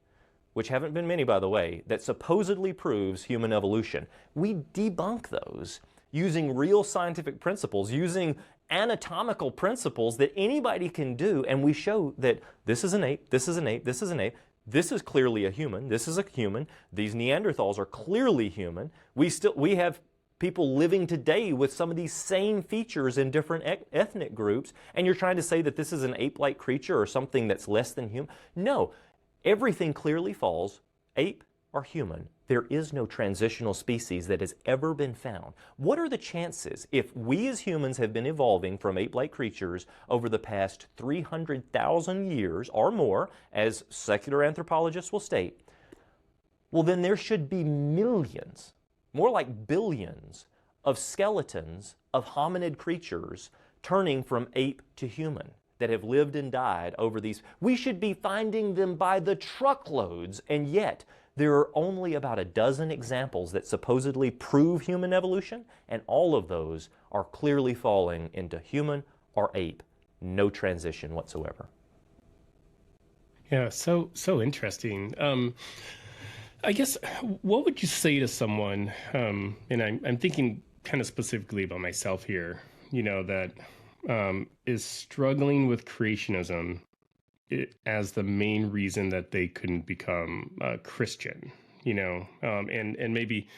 which haven't been many, by the way, that supposedly proves human evolution, we debunk those using real scientific principles, using anatomical principles that anybody can do, and we show that this is an ape, this is an ape, this is an ape, this is clearly a human, this is a human, these Neanderthals are clearly human. We have people living today with some of these same features in different ethnic groups, and you're trying to say that this is an ape-like creature or something that's less than human? No. Everything clearly falls, ape or human. There is no transitional species that has ever been found. What are the chances, if we as humans have been evolving from ape-like creatures over the past 300,000 years or more, as secular anthropologists will state, well, then there should be millions, more like billions, of skeletons of hominid creatures turning from ape to human that have lived and died over these. We should be finding them by the truckloads, and yet there are only about a dozen examples that supposedly prove human evolution, and all of those are clearly falling into human or ape. No transition whatsoever. Yeah, so interesting. I guess, what would you say to someone, and I'm thinking kind of specifically about myself here, that is struggling with creationism as the main reason that they couldn't become Christian, and maybe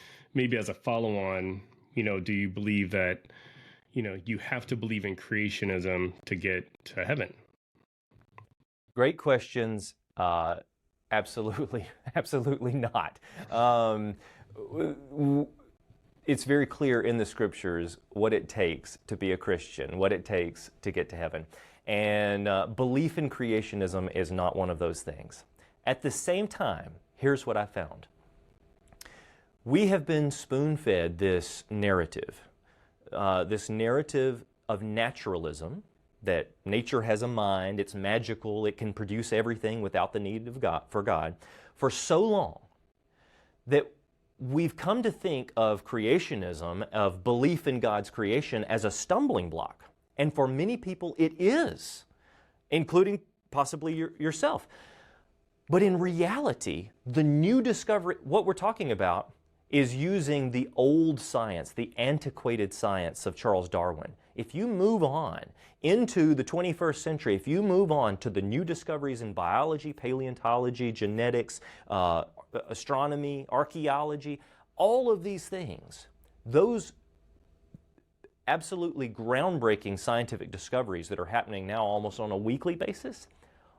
as a follow-on, do you believe that, you have to believe in creationism to get to heaven? Great questions. Absolutely, absolutely not. It's very clear in the scriptures what it takes to be a Christian, what it takes to get to heaven. And belief in creationism is not one of those things. At the same time, here's what I found. We have been spoon-fed this narrative of naturalism, that nature has a mind, it's magical, it can produce everything without the need of God, for so long that we've come to think of creationism, of belief in God's creation, as a stumbling block. And for many people, it is, including possibly yourself. But in reality, the new discovery, what we're talking about, is using the old science, the antiquated science of Charles Darwin. If you move on into the 21st century, if you move on to the new discoveries in biology, paleontology, genetics, astronomy, archaeology, all of these things, those absolutely groundbreaking scientific discoveries that are happening now almost on a weekly basis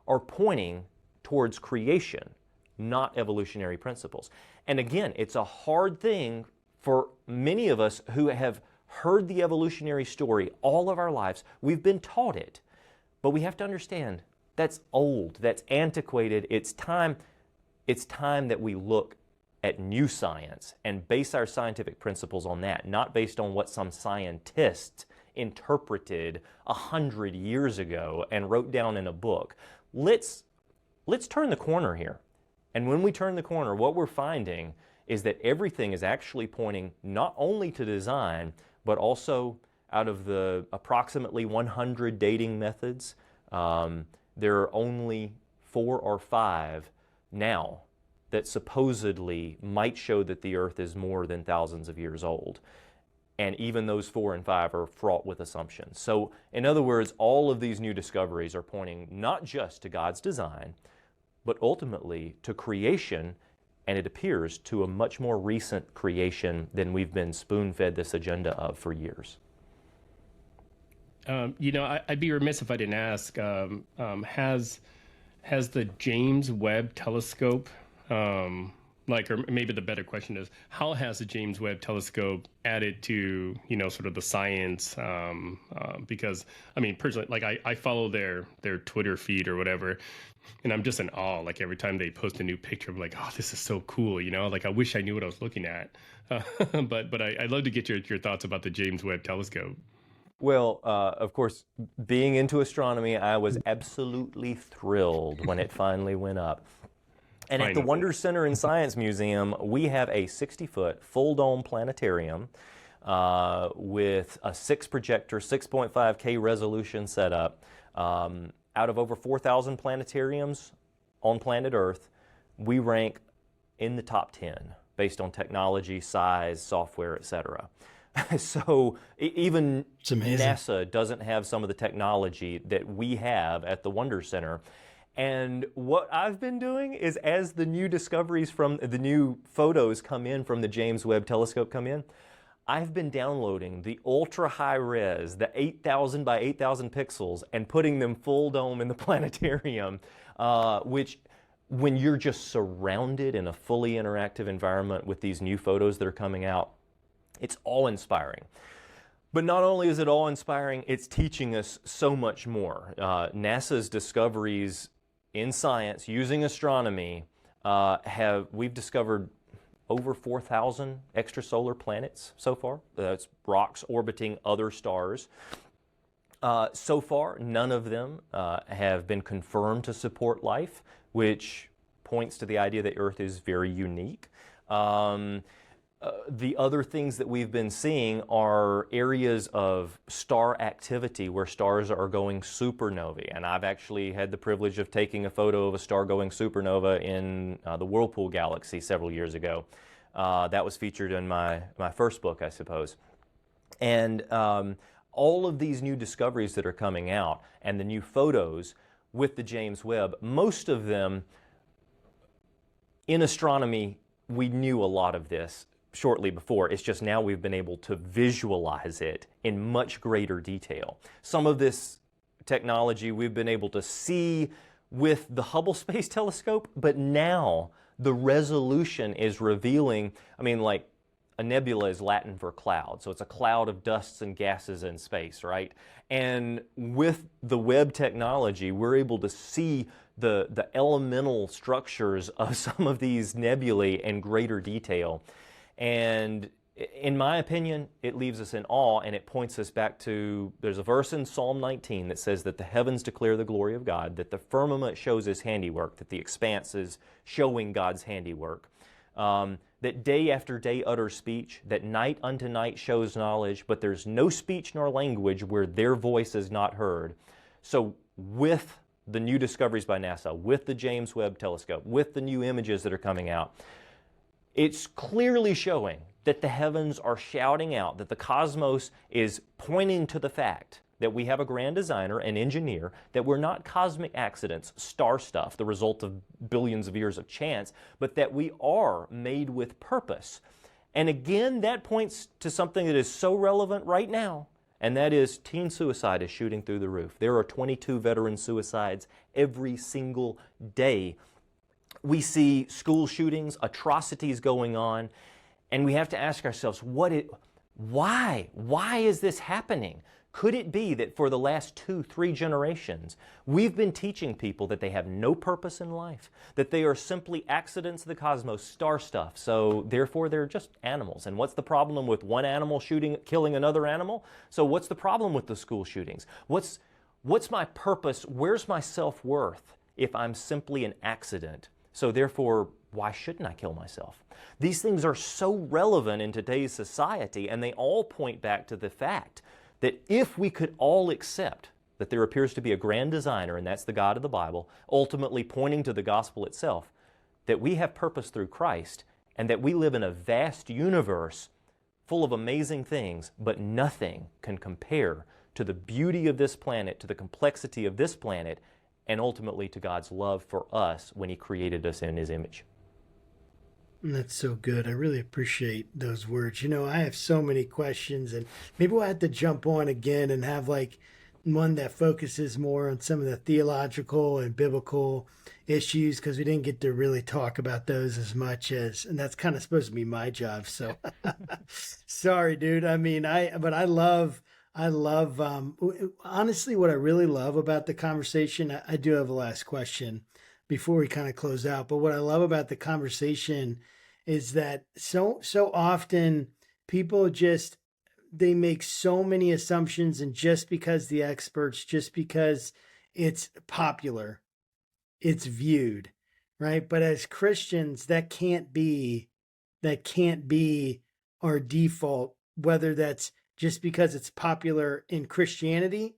are pointing towards creation, not evolutionary principles. And again, it's a hard thing for many of us who have heard the evolutionary story all of our lives. We've been taught it, but we have to understand that's old, that's antiquated. It's time that we look at new science and base our scientific principles on that, not based on what some scientist interpreted 100 years ago and wrote down in a book. Let's turn the corner here. And when we turn the corner, what we're finding is that everything is actually pointing not only to design, but also out of the approximately 100 dating methods, there are only 4 or 5 now that supposedly might show that the Earth is more than thousands of years old. And even those 4 and 5 are fraught with assumptions. So, in other words, all of these new discoveries are pointing not just to God's design, but ultimately to creation, and it appears to a much more recent creation than we've been spoon-fed this agenda of for years. I'd be remiss if I didn't ask, has the James Webb Telescope, or maybe the better question is, how has the James Webb Telescope added to, sort of the science? Because, I mean, personally, I follow their Twitter feed or whatever, and I'm just in awe. Like, every time they post a new picture, I'm like, oh, this is so cool, I wish I knew what I was looking at. But I'd love to get your thoughts about the James Webb Telescope. Well, of course, being into astronomy, I was absolutely thrilled when it finally went up. And at the Wonder Center and Science Museum, we have a 60-foot full dome planetarium with a 6-projector, 6.5K resolution setup. Out of over 4,000 planetariums on planet Earth, we rank in the top 10 based on technology, size, software, etc. So even NASA doesn't have some of the technology that we have at the Wonder Center. And what I've been doing is, as the new discoveries from the new photos come in from the James Webb Telescope come in, I've been downloading the ultra high res, the 8,000 by 8,000 pixels, and putting them full dome in the planetarium, which, when you're just surrounded in a fully interactive environment with these new photos that are coming out, it's awe-inspiring. But not only is it awe-inspiring, it's teaching us so much more. NASA's discoveries in science using astronomy we've discovered over 4,000 extrasolar planets so far. That's rocks orbiting other stars. So far, none of them have been confirmed to support life, which points to the idea that Earth is very unique. The other things that we've been seeing are areas of star activity where stars are going supernovae. And I've actually had the privilege of taking a photo of a star going supernova in the Whirlpool Galaxy several years ago. That was featured in my first book, I suppose. And all of these new discoveries that are coming out and the new photos with the James Webb, most of them in astronomy, we knew a lot of this shortly before. It's just now we've been able to visualize it in much greater detail. Some of this technology we've been able to see with the Hubble Space Telescope, but now the resolution is revealing, like a nebula is Latin for cloud, so it's a cloud of dusts and gases in space, right? And with the Webb technology, we're able to see the elemental structures of some of these nebulae in greater detail. And in my opinion, it leaves us in awe, and it points us back to, there's a verse in Psalm 19 that says that the heavens declare the glory of God, that the firmament shows His handiwork, that the expanse is showing God's handiwork, that day after day utters speech, that night unto night shows knowledge, but there's no speech nor language where their voice is not heard. So with the new discoveries by NASA, with the James Webb Telescope, with the new images that are coming out, it's clearly showing that the heavens are shouting out, that the cosmos is pointing to the fact that we have a grand designer, an engineer, that we're not cosmic accidents, star stuff, the result of billions of years of chance, but that we are made with purpose. And again, that points to something that is so relevant right now, and that is teen suicide is shooting through the roof. There are 22 veteran suicides every single day. We see school shootings, atrocities going on, and we have to ask ourselves, why? Why is this happening? Could it be that for the last 2-3 generations, we've been teaching people that they have no purpose in life, that they are simply accidents of the cosmos, star stuff, so therefore they're just animals. And what's the problem with one animal killing another animal? So what's the problem with the school shootings? What's my purpose? Where's my self-worth if I'm simply an accident? So therefore, why shouldn't I kill myself? These things are so relevant in today's society, and they all point back to the fact that if we could all accept that there appears to be a grand designer, and that's the God of the Bible, ultimately pointing to the gospel itself, that we have purpose through Christ, and that we live in a vast universe full of amazing things, but nothing can compare to the beauty of this planet, to the complexity of this planet, and ultimately to God's love for us when He created us in His image. That's so good. I really appreciate those words. I have so many questions, and maybe we'll have to jump on again and have like one that focuses more on some of the theological and biblical issues, because we didn't get to really talk about those as much and that's kind of supposed to be my job. So sorry, dude. I love, honestly, what I really love about the conversation, I do have a last question before we kind of close out. But what I love about the conversation is that so often people they make so many assumptions, and just because the experts, just because it's popular, it's viewed, right? But as Christians, that can't be our default, whether that's just because it's popular in Christianity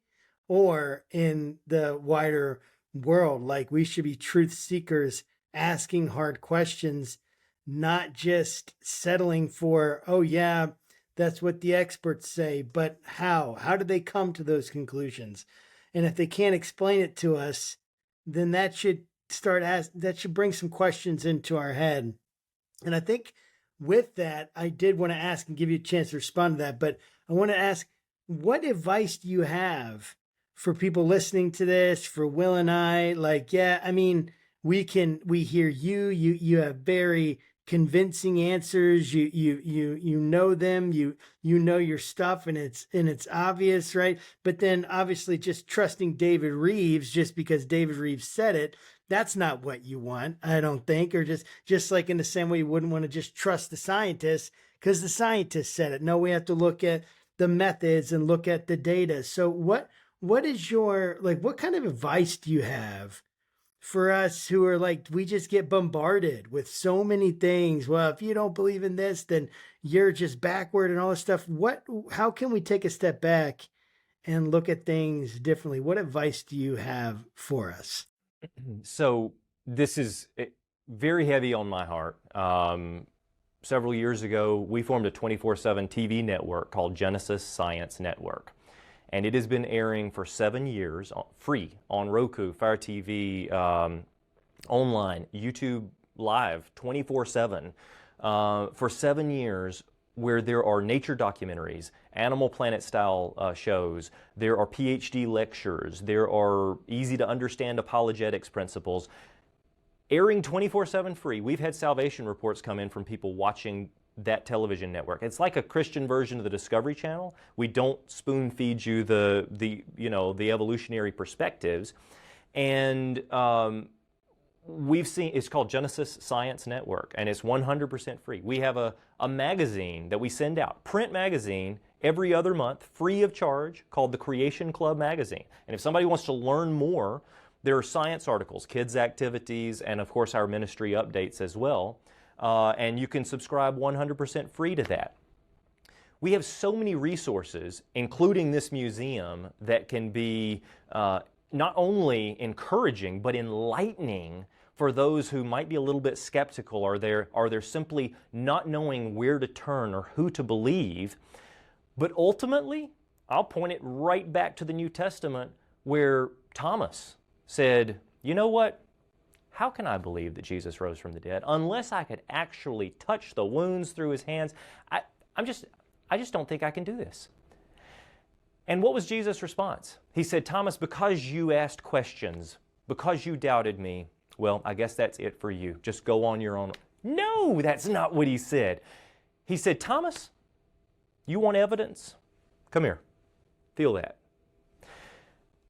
or in the wider world. Like, we should be truth seekers, asking hard questions, not just settling for, oh yeah, that's what the experts say, but how do they come to those conclusions? And if they can't explain it to us, then that should bring some questions into our head. And I think with that, I did want to ask and give you a chance to respond to that, but I want to ask, what advice do you have for people listening to this, for Will and I? Like, yeah, we hear you have very convincing answers. You know them, you know your stuff, and it's obvious, right? But then obviously just trusting David Rives just because David Rives said it, that's not what you want, I don't think. Or just like in the same way you wouldn't want to just trust the scientists because the scientists said it. No, we have to look at the methods and look at the data. So what is what kind of advice do you have for us who are like, we just get bombarded with so many things? Well, if you don't believe in this, then you're just backward and all this stuff. How can we take a step back and look at things differently? What advice do you have for us? So this is very heavy on my heart. Several years ago, we formed a 24/7 TV network called Genesis Science Network. And it has been airing for 7 years, free, on Roku, Fire TV, online, YouTube Live, 24/7. for 7 years, where there are nature documentaries, Animal Planet style shows, there are PhD lectures, there are easy to understand apologetics principles, airing 24/7 free. We've had salvation reports come in from people watching that television network. It's like a Christian version of the Discovery Channel. We don't spoon feed you the evolutionary perspectives, and we've seen, it's called Genesis Science Network, and it's 100% free. We have a magazine that we send out, print magazine, every other month, free of charge, called the Creation Club magazine. And if somebody wants to learn more, there are science articles, kids' activities, and of course our ministry updates as well. And you can subscribe 100% free to that. We have so many resources, including this museum, that can be not only encouraging, but enlightening for those who might be a little bit skeptical, or they're simply not knowing where to turn or who to believe. But ultimately, I'll point it right back to the New Testament, where Thomas said, you know what? How can I believe that Jesus rose from the dead unless I could actually touch the wounds through his hands? I just don't think I can do this. And what was Jesus' response? He said, Thomas, because you asked questions, because you doubted me, well, I guess that's it for you. Just go on your own. No, that's not what he said. He said, Thomas, you want evidence? Come here. Feel that.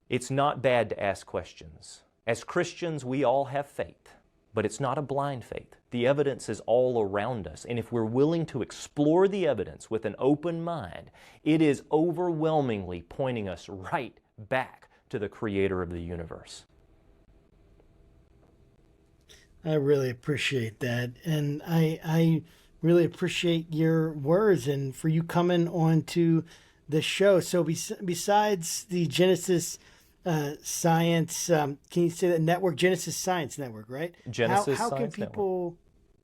It's not bad to ask questions. As Christians, we all have faith, but it's not a blind faith. The evidence is all around us, and if we're willing to explore the evidence with an open mind, it is overwhelmingly pointing us right back to the Creator of the universe. I really appreciate that, and I really appreciate your words and for you coming on to the show. So besides the Genesis Science, can you say that network, Genesis Science Network, right? Genesis how Science can people, Network.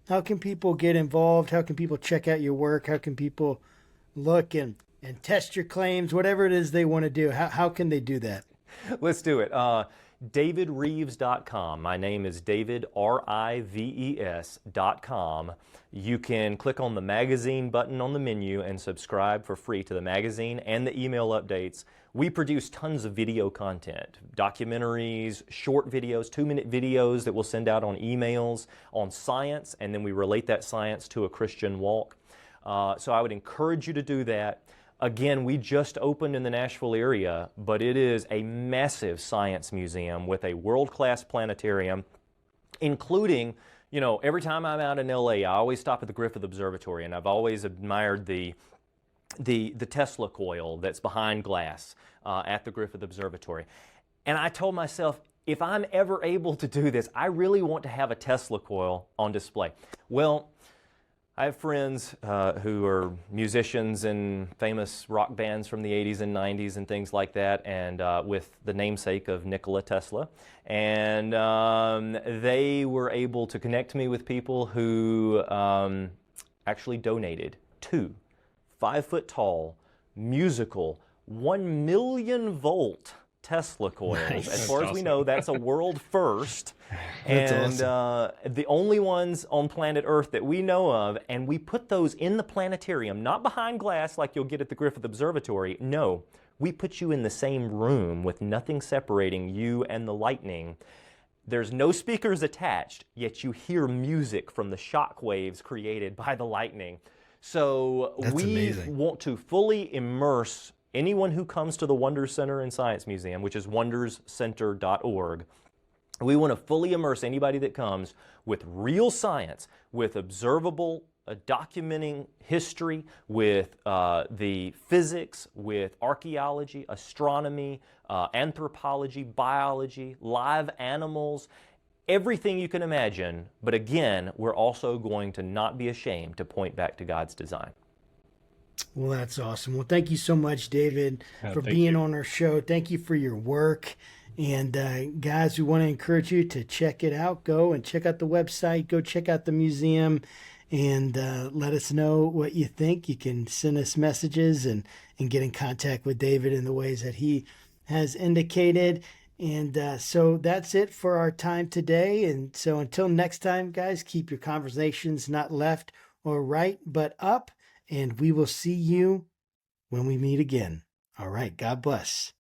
How can people get involved? How can people check out your work? How can people look and test your claims, whatever it is they want to do? How can they do that? Let's do it. DavidRives.com. My name is David, Rives.com. You can click on the magazine button on the menu and subscribe for free to the magazine and the email updates. We produce tons of video content, documentaries, short videos, 2-minute videos that we'll send out on emails on science, and then we relate that science to a Christian walk. So I would encourage you to do that. Again, we just opened in the Nashville area, but it is a massive science museum with a world-class planetarium, including, you know, every time I'm out in LA, I always stop at the Griffith Observatory, and I've always admired the Tesla coil that's behind glass at the Griffith Observatory. And I told myself, if I'm ever able to do this, I really want to have a Tesla coil on display. Well, I have friends who are musicians in famous rock bands from the 80s and 90s and things like that, and with the namesake of Nikola Tesla. And they were able to connect me with people who actually donated 2 5-foot-tall, musical, 1 million volt Tesla coils. Nice. As far as we know, that's a world first. That's and awesome. The only ones on planet Earth that we know of, and we put those in the planetarium, not behind glass like you'll get at the Griffith Observatory. No, we put you in the same room with nothing separating you and the lightning. There's no speakers attached, yet you hear music from the shock waves created by the lightning. So That's we amazing. want to fully immerse anyone who comes to the Wonders Center and Science Museum, which is wonderscenter.org. We want to fully immerse anybody that comes with real science, with observable documenting history, with the physics, with archaeology, astronomy, anthropology, biology, live animals, everything you can imagine. But again, we're also going to not be ashamed to point back to God's design. Well, that's awesome. Well, thank you so much, David, for thank being you. on our show. Thank you for your work. And guys, we want to encourage you to check it out. Go and check out the website. Go check out the museum and let us know what you think. You can send us messages and get in contact with David in the ways that he has indicated. And so that's it for our time today. And so until next time, guys, keep your conversations not left or right, but up. And we will see you when we meet again. All right. God bless.